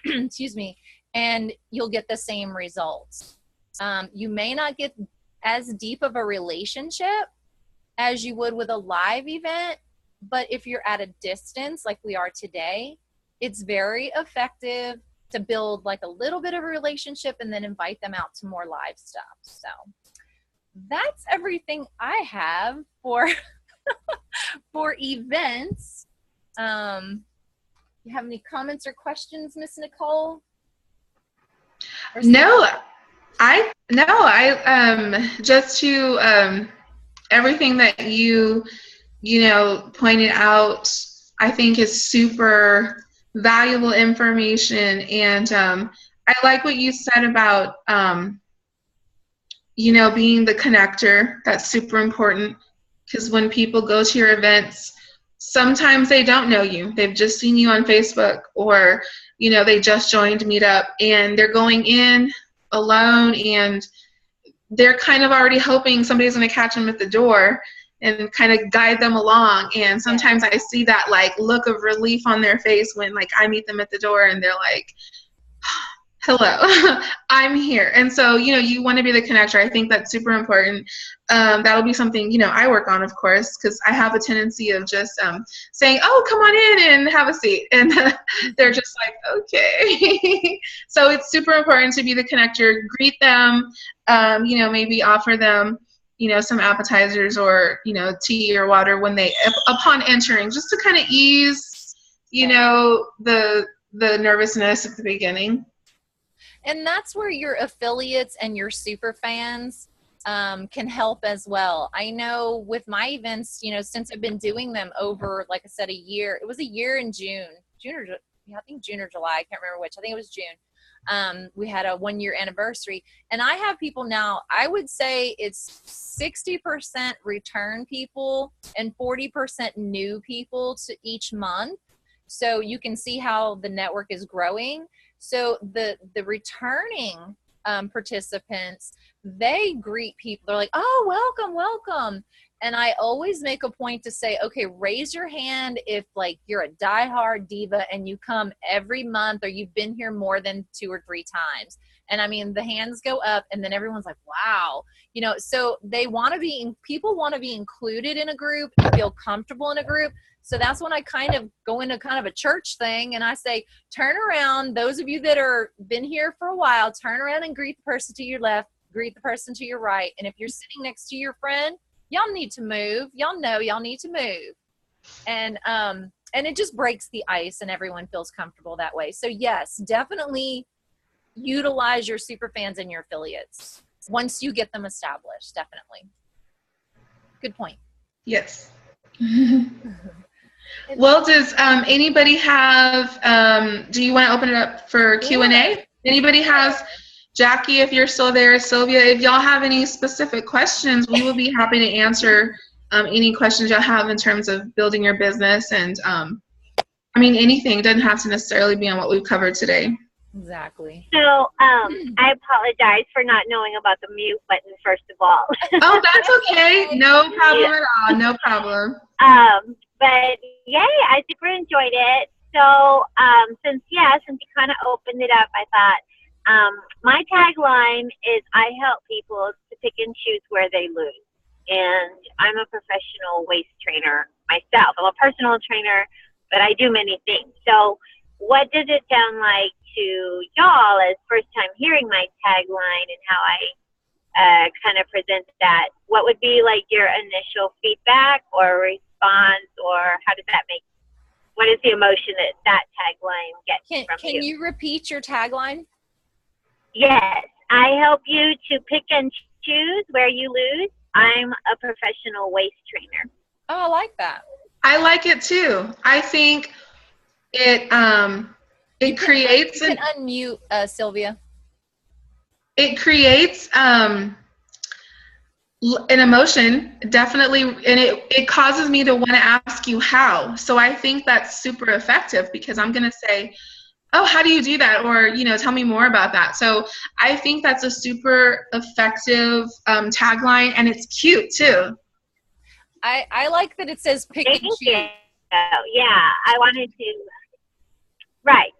excuse me, and you'll get the same results. You may not get as deep of a relationship as you would with a live event, but if you're at a distance like we are today, it's very effective to build like a little bit of a relationship and then invite them out to more live stuff. So that's everything I have for for events. You have any comments or questions, Miss Nicole? No, I just to everything that you pointed out, I think is super valuable information. And I like what you said about being the connector. That's super important, because when people go to your events, sometimes they don't know you. They've just seen you on Facebook, or they just joined Meetup and they're going in alone, and they're kind of already hoping somebody's going to catch them at the door and kind of guide them along. And sometimes I see that like look of relief on their face when like I meet them at the door and they're like, hello, I'm here. And so, you want to be the connector. I think that's super important. That'll be something, I work on, of course, because I have a tendency of just saying, oh, come on in and have a seat. And they're just like, okay. So it's super important to be the connector, greet them, maybe offer them, some appetizers or, tea or water when upon entering, just to kind of ease, the nervousness at the beginning. And that's where your affiliates and your super fans can help as well. I know with my events, since I've been doing them over, like I said, a year, it was a year in June or I think June or July. I can't remember which. I think it was June. We had a 1-year anniversary, and I have people now, I would say it's 60% return people and 40% new people to each month. So you can see how the network is growing. So the returning participants, they greet people. They're like, oh, welcome. And I always make a point to say, okay, raise your hand if like you're a diehard diva and you come every month or you've been here more than 2 or 3 times. And I mean, the hands go up and then everyone's like, wow. So people want to be included in a group and feel comfortable in a group. So that's when I kind of go into kind of a church thing and I say, turn around. Those of you that are been here for a while, turn around and greet the person to your left, greet the person to your right. And if you're sitting next to your friend, y'all need to move. Y'all know y'all need to move. And it just breaks the ice and everyone feels comfortable that way. So yes, definitely utilize your super fans and your affiliates once you get them established. Definitely. Good point. Yes. Well, does anybody have, do you want to open it up for Q&A? Anybody has, Jackie, if you're still there, Sylvia, if y'all have any specific questions, we will be happy to answer any questions y'all have in terms of building your business and I mean, anything. It doesn't have to necessarily be on what we've covered today. Exactly. So I apologize for not knowing about the mute button, first of all. Oh, that's okay. No problem at all. No problem. But yay, I super enjoyed it. So since you kind of opened it up, I thought my tagline is I help people to pick and choose where they lose. And I'm a professional waist trainer myself. I'm a personal trainer, but I do many things. So what does it sound like to y'all as first time hearing my tagline and how I kind of present that? What would be like your initial feedback or response, or how does that make, what is the emotion that tagline gets from you? Can you repeat your tagline? Yes, I help you to pick and choose where you lose. I'm a professional waist trainer. Oh, I like that. I like it too. I think it creates you can unmute Sylvia. It creates an emotion, definitely, and it causes me to want to ask you how. So I think that's super effective because I'm going to say, oh, how do you do that? Or, tell me more about that. So I think that's a super effective tagline, and it's cute too. I like that it says pick and choose. Yeah, I wanted to,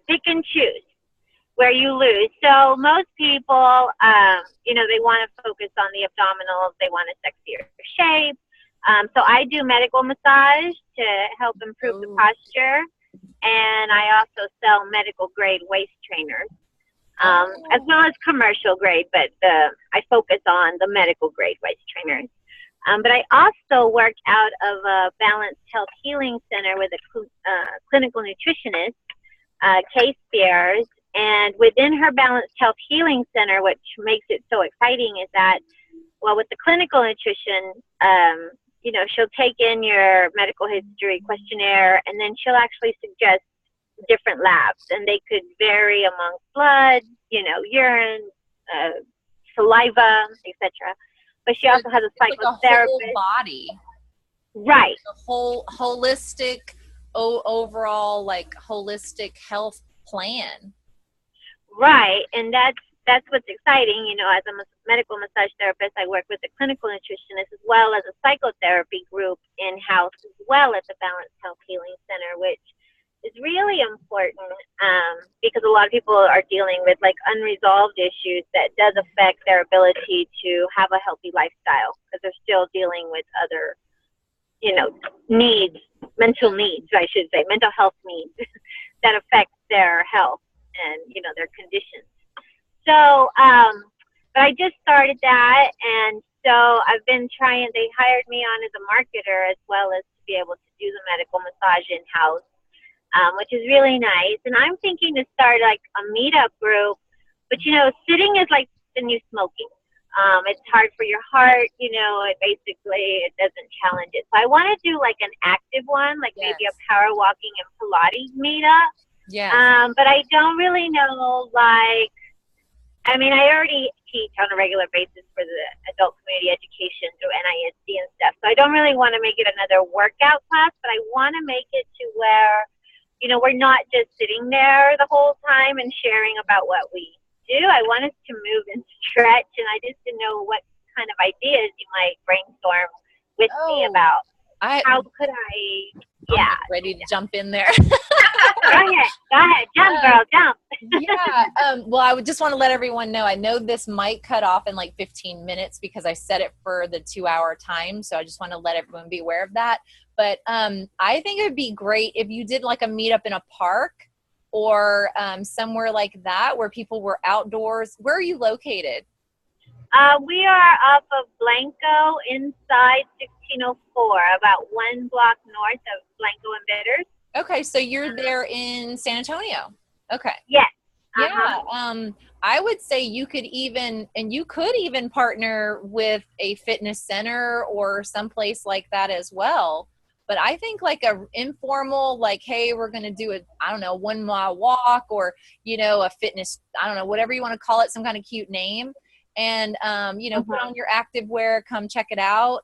pick and choose where you lose. So most people, they want to focus on the abdominals. They want a sexier shape. So I do medical massage to help improve the posture. And I also sell medical grade waist trainers, as well as commercial grade, but I focus on the medical grade waist trainers. But I also work out of a Balanced Health Healing Center with a clinical nutritionist, Kay Spears. And within her Balanced Health Healing Center, which makes it so exciting is that, well, with the clinical nutrition, she'll take in your medical history questionnaire, and then she'll actually suggest different labs, and they could vary among blood, urine, saliva, etc. But she also has a psychotherapist. Like a whole body. Right. A whole holistic, overall, holistic health plan. Right, and that's what's exciting. As a medical massage therapist, I work with a clinical nutritionist as well as a psychotherapy group in-house, as well as the Balanced Health Healing Center, which is really important because a lot of people are dealing with unresolved issues that does affect their ability to have a healthy lifestyle because they're still dealing with other, needs, mental needs, I should say, mental health needs that affect their health and, their conditions. So, but I just started that, and so I've been trying, they hired me on as a marketer as well as to be able to do the medical massage in-house, which is really nice. And I'm thinking to start a meetup group, but sitting is like the new smoking. It's hard for your heart, it doesn't challenge it. So I want to do an active one, maybe a power walking and Pilates meetup. Yeah. But I don't really know, I already teach on a regular basis for the adult community education through NISD and stuff. So I don't really want to make it another workout class, but I want to make it to where, we're not just sitting there the whole time and sharing about what we do. I want us to move and stretch, and I just didn't know what kind of ideas you might brainstorm with me about. How could I? Yeah. Ready to jump in there. Go ahead. Jump, girl, jump. Yeah. Well, I would just want to let everyone know, I know this might cut off in 15 minutes because I set it for the 2-hour time. So I just want to let everyone be aware of that. But I think it would be great if you did a meetup in a park or somewhere like that where people were outdoors. Where are you located? We are off of Blanco inside 1604, about 1 block north of Blanco and Bitters. Okay, so you're there in San Antonio. Okay. Yes. Yeah. I would say you could even partner with a fitness center or someplace like that as well. But I think a informal, hey, we're going to do 1 mile walk or, a fitness, whatever you want to call it, some kind of cute name. And, put on your active wear, come check it out.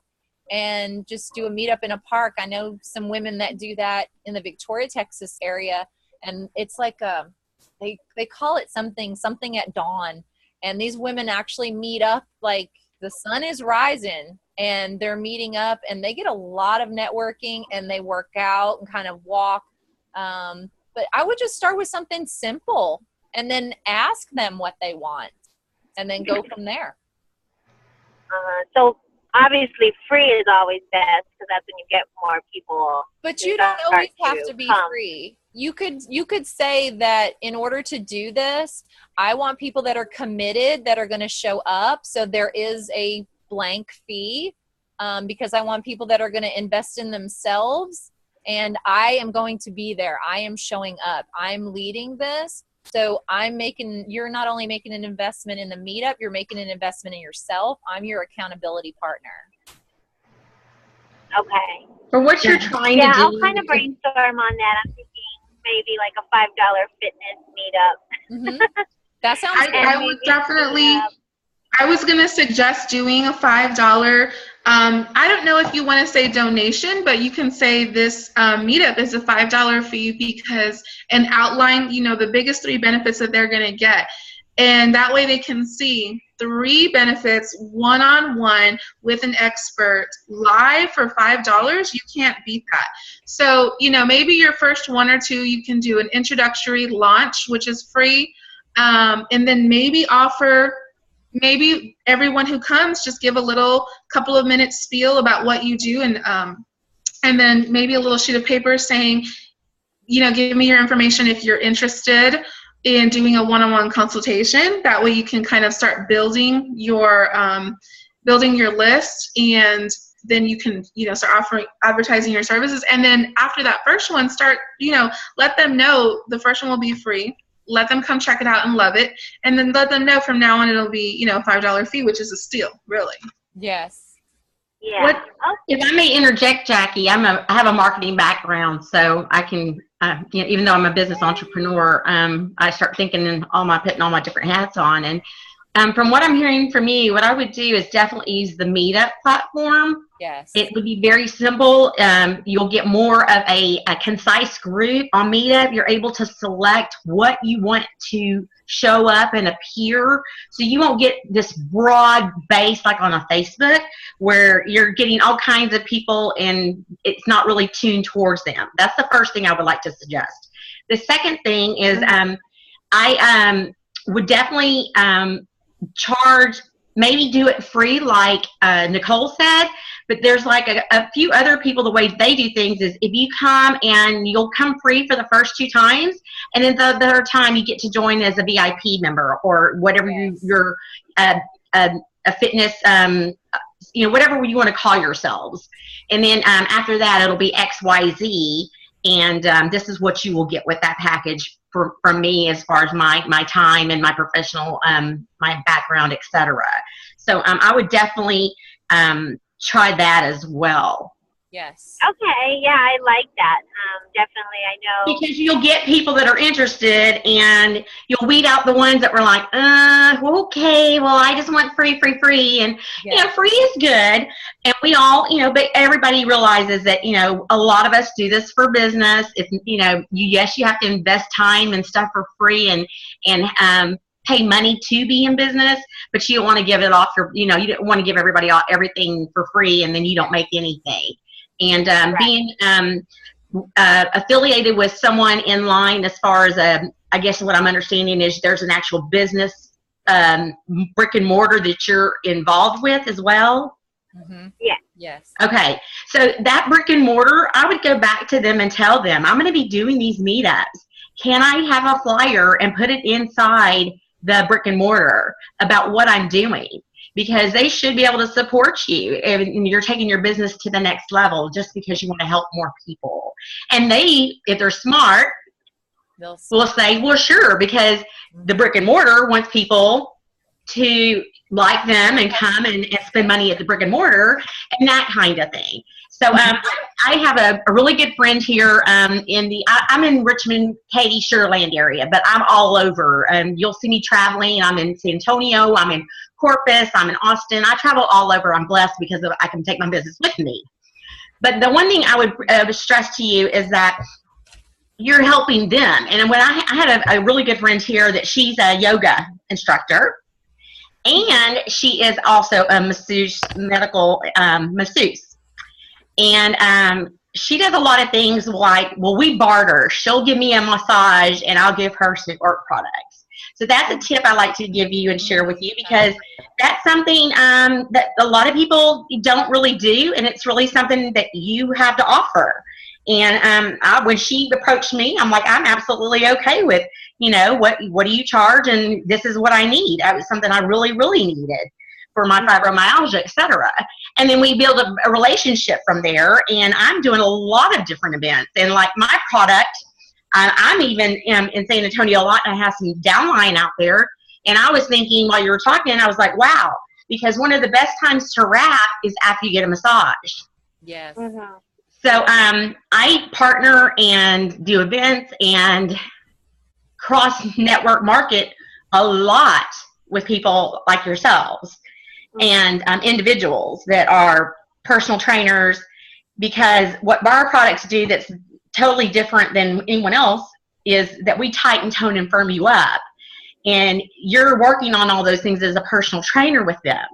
and just do a meetup in a park. I know some women that do that in the Victoria, Texas area, and it's like they call it something at dawn, and these women actually meet up like the sun is rising, and they're meeting up, and they get a lot of networking, and they work out and kind of walk. But I would just start with something simple and then ask them what they want and then go from there. So obviously free is always best because that's when you get more people. But you don't always have to be free. You could say that in order to do this, I want people that are committed, that are going to show up. So there is a blank fee because I want people that are going to invest in themselves. And I am going to be there. I am showing up. I'm leading this. So you're not only making an investment in the meetup, you're making an investment in yourself. I'm your accountability partner. Okay. For what you're trying to do. Yeah, I'll kind of brainstorm on that. I'm thinking maybe like a $5 fitness meetup. Mm-hmm. That sounds good. I would definitely, I was going to suggest doing a $5. I don't know if you want to say donation, but you can say this meetup is a $5 fee because, and outline, the biggest 3 benefits that they're going to get. And that way they can see 3 benefits one-on-one with an expert live for $5. You can't beat that. So, maybe your first 1 or 2, you can do an introductory launch, which is free. And then maybe everyone who comes, just give a couple of minutes spiel about what you do, and then maybe a little sheet of paper saying, give me your information if you're interested in doing a one-on-one consultation. That way you can kind of start building your list, and then you can, start advertising your services. And then after that first one, let them know the first one will be free. Let them come check it out and love it. And then let them know from now on it'll be, a $5 fee, which is a steal, really. Yes. Yeah. If I may interject, Jackie, I have a marketing background, so I can, even though I'm a business entrepreneur, I start thinking putting all my different hats on. And from what I'm hearing from you, what I would do is definitely use the Meetup platform. Yes. It would be very simple. You'll get more of a concise group on Meetup. You're able to select what you want to show up and appear. So you won't get this broad base like on a Facebook where you're getting all kinds of people and it's not really tuned towards them. That's the first thing I would like to suggest. The second thing is I would definitely charge, maybe do it free like Nicole said, but there's like a few other people, the way they do things is if you come and you'll come free for the first 2 times, and then the third time you get to join as a VIP member or whatever you're a fitness, whatever you want to call yourselves. And then after that, it'll be XYZ, and this is what you will get with that package from me as far as my time and my professional, my background, etc. So I would definitely try that as well. Yes. Okay. Yeah, I like that. Definitely, I know. Because you'll get people that are interested, and you'll weed out the ones that were like, okay, well, I just want free. And, free is good. And we all, but everybody realizes that, a lot of us do this for business. If, you have to invest time and stuff for free and pay money to be in business, but you don't want to give it off you don't want to give everybody everything for free and then you don't make anything. And being affiliated with someone in line, as far as I guess what I'm understanding is there's an actual business brick and mortar that you're involved with as well. Mm-hmm. Yeah. Yes. Okay. So that brick and mortar, I would go back to them and tell them, I'm going to be doing these meetups. Can I have a flyer and put it inside the brick and mortar about what I'm doing? Because they should be able to support you and you're taking your business to the next level just because you want to help more people. And they, if they're smart, will say, well, sure, because the brick and mortar wants people to like them and come and spend money at the brick and mortar and that kind of thing. So I have a really good friend here I'm in Richmond, Katy, Sugarland area, but I'm all over. You'll see me traveling. I'm in San Antonio. I'm in Corpus. I'm in Austin. I travel all over. I'm blessed because I can take my business with me. But the one thing I would stress to you is that you're helping them. And when I had a really good friend here that she's a yoga instructor, and she is also a medical masseuse. And she does a lot of things like, well, we barter. She'll give me a massage and I'll give her some work products. So that's a tip I like to give you and share with you, because that's something that a lot of people don't really do, and it's really something that you have to offer. And when she approached me, I'm like, I'm absolutely okay with, what do you charge? And this is what I need. That was something I really, really needed for my fibromyalgia, etc. And then we build a relationship from there. And I'm doing a lot of different events. And like my product, I'm even in San Antonio a lot, and I have some downline out there. And I was thinking while you were talking, I was like, wow, because one of the best times to wrap is after you get a massage. Yes. Mm-hmm. So I partner and do events and cross-network market a lot with people like yourselves and individuals that are personal trainers, because what our products do that's totally different than anyone else is that we tighten, tone, and firm you up. And you're working on all those things as a personal trainer with them.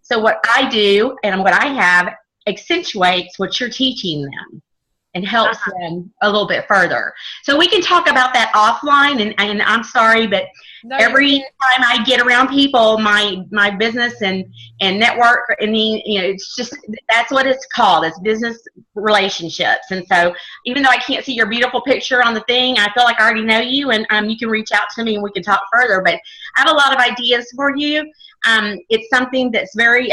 So what I do and what I have accentuates what you're teaching them and helps them a little bit further. So we can talk about that offline, and I'm sorry, but every time I get around people, my business and network, I mean, it's just, that's what it's called. It's business relationships. And so even though I can't see your beautiful picture on the thing, I feel like I already know you, and you can reach out to me and we can talk further. But I have a lot of ideas for you. It's something that's very,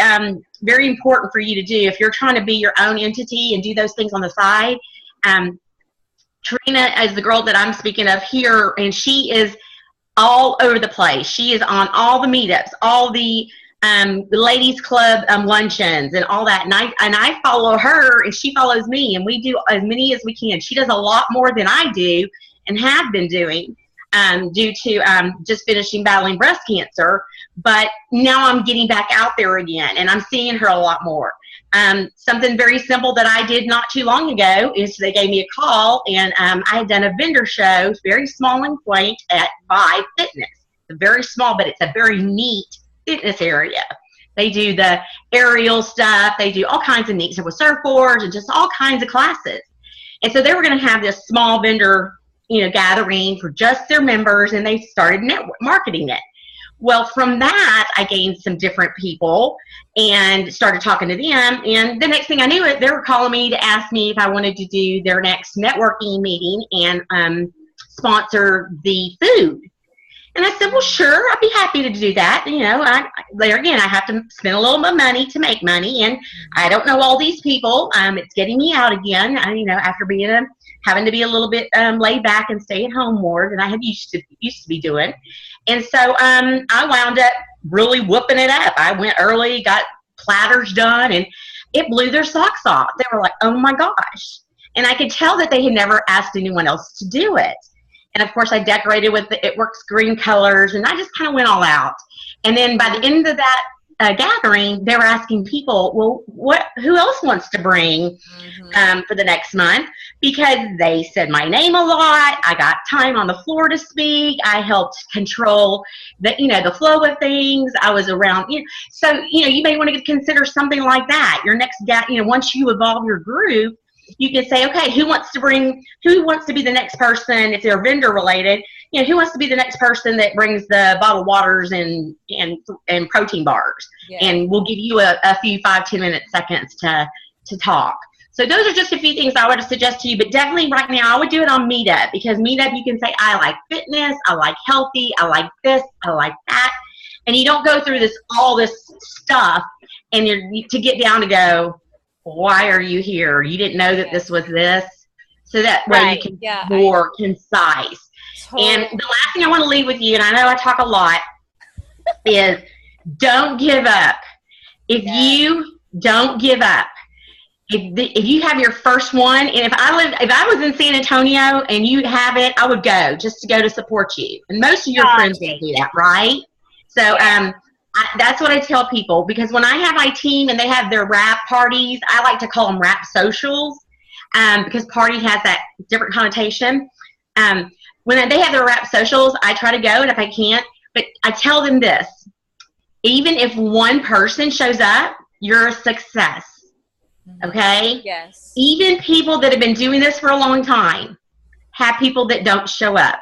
very important for you to do if you're trying to be your own entity and do those things on the side. Trina is the girl that I'm speaking of here, and she is all over the place. She is on all the meetups, all the ladies club luncheons and all that. And I follow her and she follows me, and we do as many as we can. She does a lot more than I do and have been doing due to just finishing battling breast cancer. But now I'm getting back out there again, and I'm seeing her a lot more. Something very simple that I did not too long ago is they gave me a call, and I had done a vendor show, very small and quaint, at Vibe Fitness. It's very small, but it's a very neat fitness area. They do the aerial stuff. They do all kinds of neat stuff with surfboards and just all kinds of classes. And so they were going to have this small vendor, gathering for just their members, and they started marketing it. Well, from that, I gained some different people and started talking to them. And the next thing I knew, they were calling me to ask me if I wanted to do their next networking meeting and sponsor the food. And I said, well, sure, I'd be happy to do that. There again, I have to spend a little bit of money to make money. And I don't know all these people. It's getting me out again, after having to be a little bit laid back and stay at home more than I had used to be doing. And so I wound up really whooping it up. I went early, got platters done, and it blew their socks off. They were like, oh my gosh. And I could tell that they had never asked anyone else to do it. And of course I decorated with the It Works green colors, and I just kind of went all out. And then by the end of that gathering, they were asking people, well, who else wants to bring for the next month? Because they said my name a lot. I got time on the floor to speak. I helped control the flow of things. I was around, so, you may want to consider something like that. Your next once you evolve your group, you can say, okay, who wants to be the next person, if they're vendor related, who wants to be the next person that brings the bottled waters and protein bars? Yeah. And we'll give you a few 5-10 minute seconds to talk. So those are just a few things I would suggest to you, but definitely right now I would do it on Meetup, because Meetup you can say, I like fitness, I like healthy, I like this, I like that. And you don't go through all this stuff and to get down to go, why are you here? You didn't know that this was this. So that way you can be more concise. Totally. And the last thing I want to leave with you, and I know I talk a lot, is don't give up. If you don't give up, if you have your first one, and if I was in San Antonio and you have it, I would go just to go to support you. And most of your friends will do that, right? So that's what I tell people, because when I have my team and they have their wrap parties, I like to call them wrap socials, because party has that different connotation. When they have their wrap socials, I try to go, and if I can't, but I tell them this: even if one person shows up, you're a success. Okay? Yes. Even people that have been doing this for a long time have people that don't show up.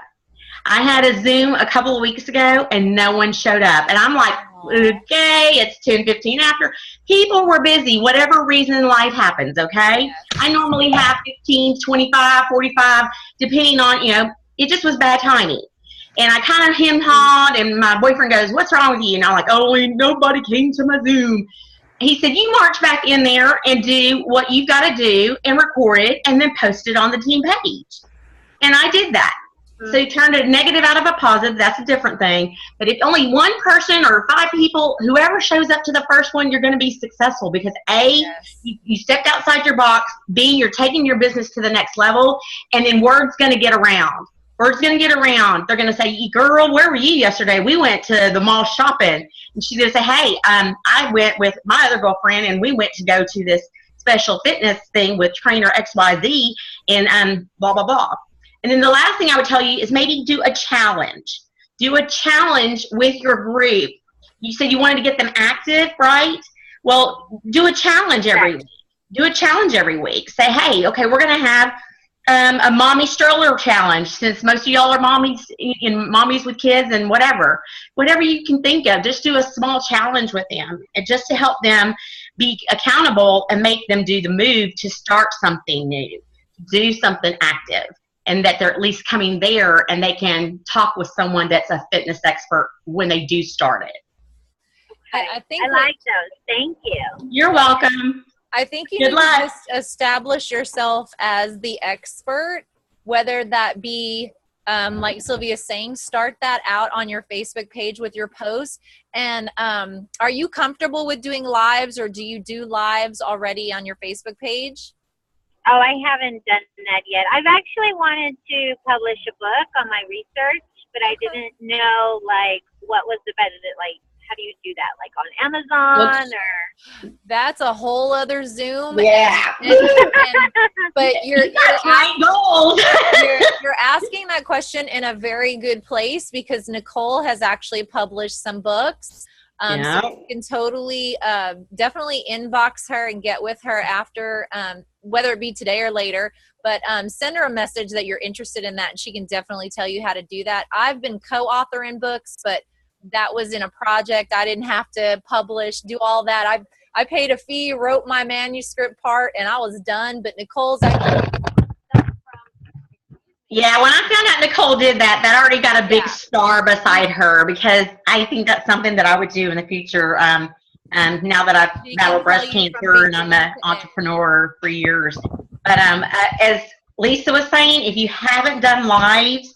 I had a Zoom a couple of weeks ago and no one showed up. And I'm like, okay, it's 10:15 after. People were busy, whatever reason life happens, okay? Yes. I normally have 15, 25, 45, depending on, it just was bad timing. And I kind of hem-hawed, and my boyfriend goes, what's wrong with you? And I'm like, oh, nobody came to my Zoom. He said, you march back in there and do what you've got to do and record it and then post it on the team page. And I did that. So you turned a negative out of a positive. That's a different thing. But if only one person or 5 people, whoever shows up to the first one, you're going to be successful, because you stepped outside your box. B, you're taking your business to the next level. And then word's going to get around. Word's going to get around. They're going to say, girl, where were you yesterday? We went to the mall shopping. And she's going to say, hey, I went with my other girlfriend, and we went to go to this special fitness thing with trainer XYZ, and blah, blah, blah. And then the last thing I would tell you is maybe do a challenge. Do a challenge with your group. You said you wanted to get them active, right? Well, do a challenge every week. Do a challenge every week. Say, hey, okay, we're going to have a mommy stroller challenge, since most of y'all are mommies with kids and whatever you can think of. Just do a small challenge with them, and just to help them be accountable and make them do the move to start something new, do something active, and that they're at least coming there and they can talk with someone that's a fitness expert when they do start it. I think I like those. Thank you. You're welcome. I think you need to just establish yourself as the expert, whether that be, like Sylvia's saying, start that out on your Facebook page with your posts. And are you comfortable with doing lives, or do you do lives already on your Facebook page? Oh, I haven't done that yet. I've actually wanted to publish a book on my research, but I didn't know, what was the better, how do you do that? Like on Amazon or? That's a whole other Zoom. Yeah. But you're asking that question in a very good place, because Nicole has actually published some books. So you can totally, definitely inbox her and get with her after, whether it be today or later, but send her a message that you're interested in that, and she can definitely tell you how to do that. I've been co-authoring books, but that was in a project. I didn't have to publish, do all that. I paid a fee, wrote my manuscript part, and I was done. But Nicole's actually Yeah, when I found out Nicole did that already got a big star beside her, because I think that's something that I would do in the future. Now that I've battled breast cancer and I'm an entrepreneur for years. But as Lisa was saying, if you haven't done lives,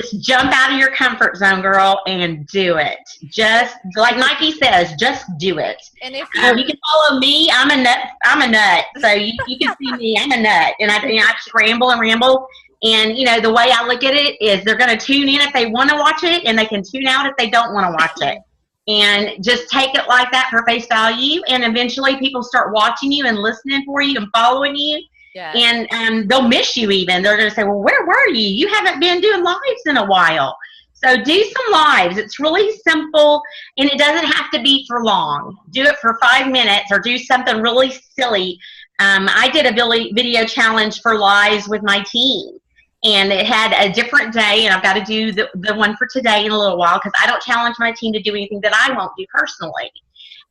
just jump out of your comfort zone, girl, and do it. Just like Nike says, just do it. And if you can follow me, I'm a nut. So you can see me, I'm a nut. And I just ramble and ramble. And, the way I look at it is they're going to tune in if they want to watch it, and they can tune out if they don't want to watch it. And just take it like that for face value. And eventually people start watching you and listening for you and following you. Yes. And they'll miss you even. They're going to say, well, where were you? You haven't been doing lives in a while. So do some lives. It's really simple, and it doesn't have to be for long. Do it for 5 minutes, or do something really silly. I did a video challenge for lives with my team, and it had a different day, and I've got to do the one for today in a little while, because I don't challenge my team to do anything that I won't do personally.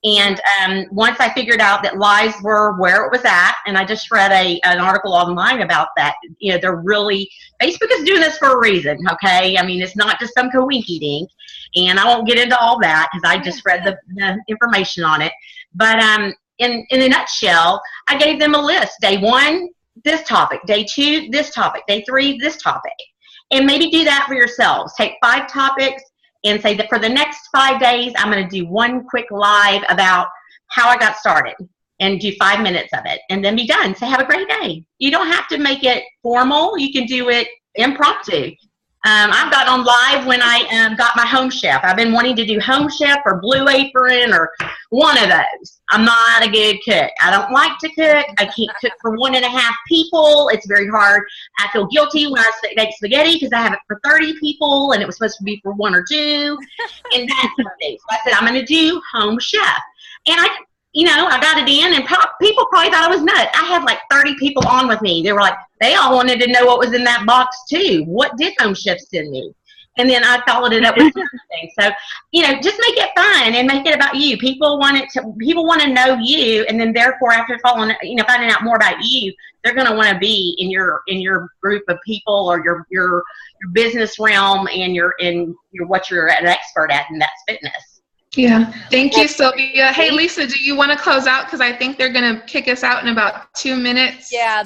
And once I figured out that lives were where it was at, and I just read an article online about that, they're really, Facebook is doing this for a reason, okay? I mean, it's not just some coinky-dink, and I won't get into all that because I just read the information on it. But in a nutshell, I gave them a list. Day 1, this topic. Day 2, this topic. Day 3, this topic. And maybe do that for yourselves. Take 5 topics, and say that for the next 5 days, I'm going to do one quick live about how I got started and do 5 minutes of it and then be done. Say, have a great day. You don't have to make it formal. You can do it impromptu. I've got on live when I got my Home Chef. I've been wanting to do Home Chef or Blue Apron or one of those. I'm not a good cook. I don't like to cook. I can't cook for 1.5 people. It's very hard. I feel guilty when I make spaghetti because I have it for 30 people and it was supposed to be for 1 or 2. And that's something. So I said, I'm going to do Home Chef. And I got it in, and people probably thought I was nuts. I had like 30 people on with me. They were like, they all wanted to know what was in that box too. What did Home Chef send me? And then I followed it up with something. So, just make it fun and make it about you. People want to know you, and then therefore after finding out more about you, they're going to want to be in your group of people or your business realm and what you're an expert at, and that's fitness. Yeah. Thank you, Sylvia. Hey, Lisa, do you want to close out? Because I think they're going to kick us out in about 2 minutes. Yeah,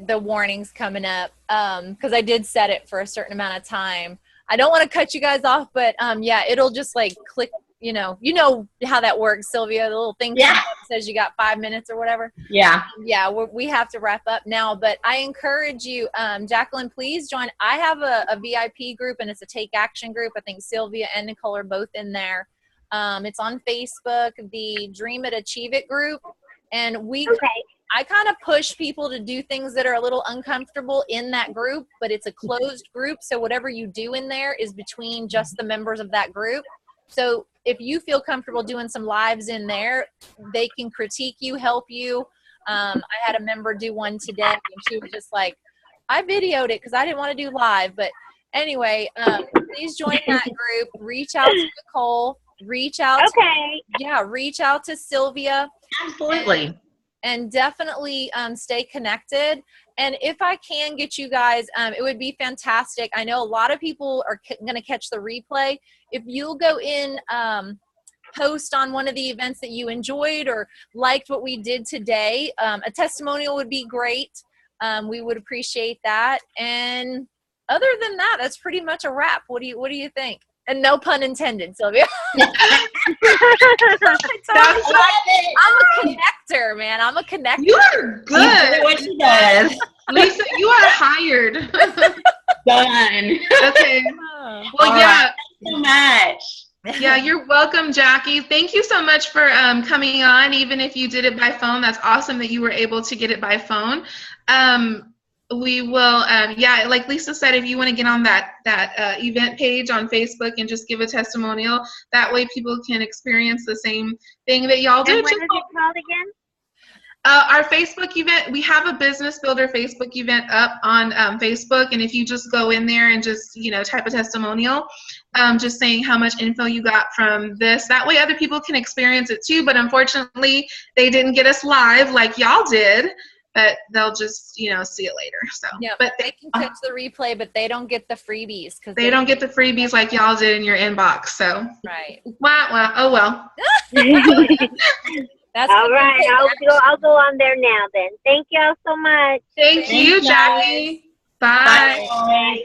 the warning's coming up because I did set it for a certain amount of time. I don't want to cut you guys off, but it'll just like click. You know how that works, Sylvia. The little thing says you got 5 minutes or whatever. Yeah. Yeah, we have to wrap up now, but I encourage you, Jacqueline, please join. I have a VIP group, and it's a Take Action group. I think Sylvia and Nicole are both in there. It's on Facebook, the Dream It, Achieve It group. And I kind of push people to do things that are a little uncomfortable in that group, but it's a closed group. So whatever you do in there is between just the members of that group. So if you feel comfortable doing some lives in there, they can critique you, help you. I had a member do one today, and she was just like, I videoed it because I didn't want to do live. But anyway, please join that group. Reach out to Nicole. Reach out to Sylvia. Absolutely. And definitely stay connected. And if I can get you guys, it would be fantastic. I know a lot of people are going to catch the replay. If you'll go in, post on one of the events that you enjoyed or liked what we did today, a testimonial would be great. We would appreciate that. And other than that, that's pretty much a wrap. What do you think? And no pun intended, Sylvia. I'm a connector, man. I'm a connector. You are good. What she does. Lisa, you are hired. Done. Okay. Well, All yeah. right. Thank you so much. Yeah, you're welcome, Jackie. Thank you so much for coming on, even if you did it by phone. That's awesome that you were able to get it by phone. We will, like Lisa said, if you want to get on that event page on Facebook and just give a testimonial, that way people can experience the same thing that y'all do. And when is it called again? Our Facebook event, we have a Business Builder Facebook event up on Facebook, and if you just go in there and just, type a testimonial, just saying how much info you got from this, that way other people can experience it too, but unfortunately, they didn't get us live like y'all did. But they'll just, see it later. So, yeah, but they can catch the replay, but they don't get the freebies because they don't get the freebies like y'all did in your inbox. So, right. Wow. Oh well. That's all right. I'll go on there now then. Thank y'all so much. Thank you, Jackie. Bye. Bye.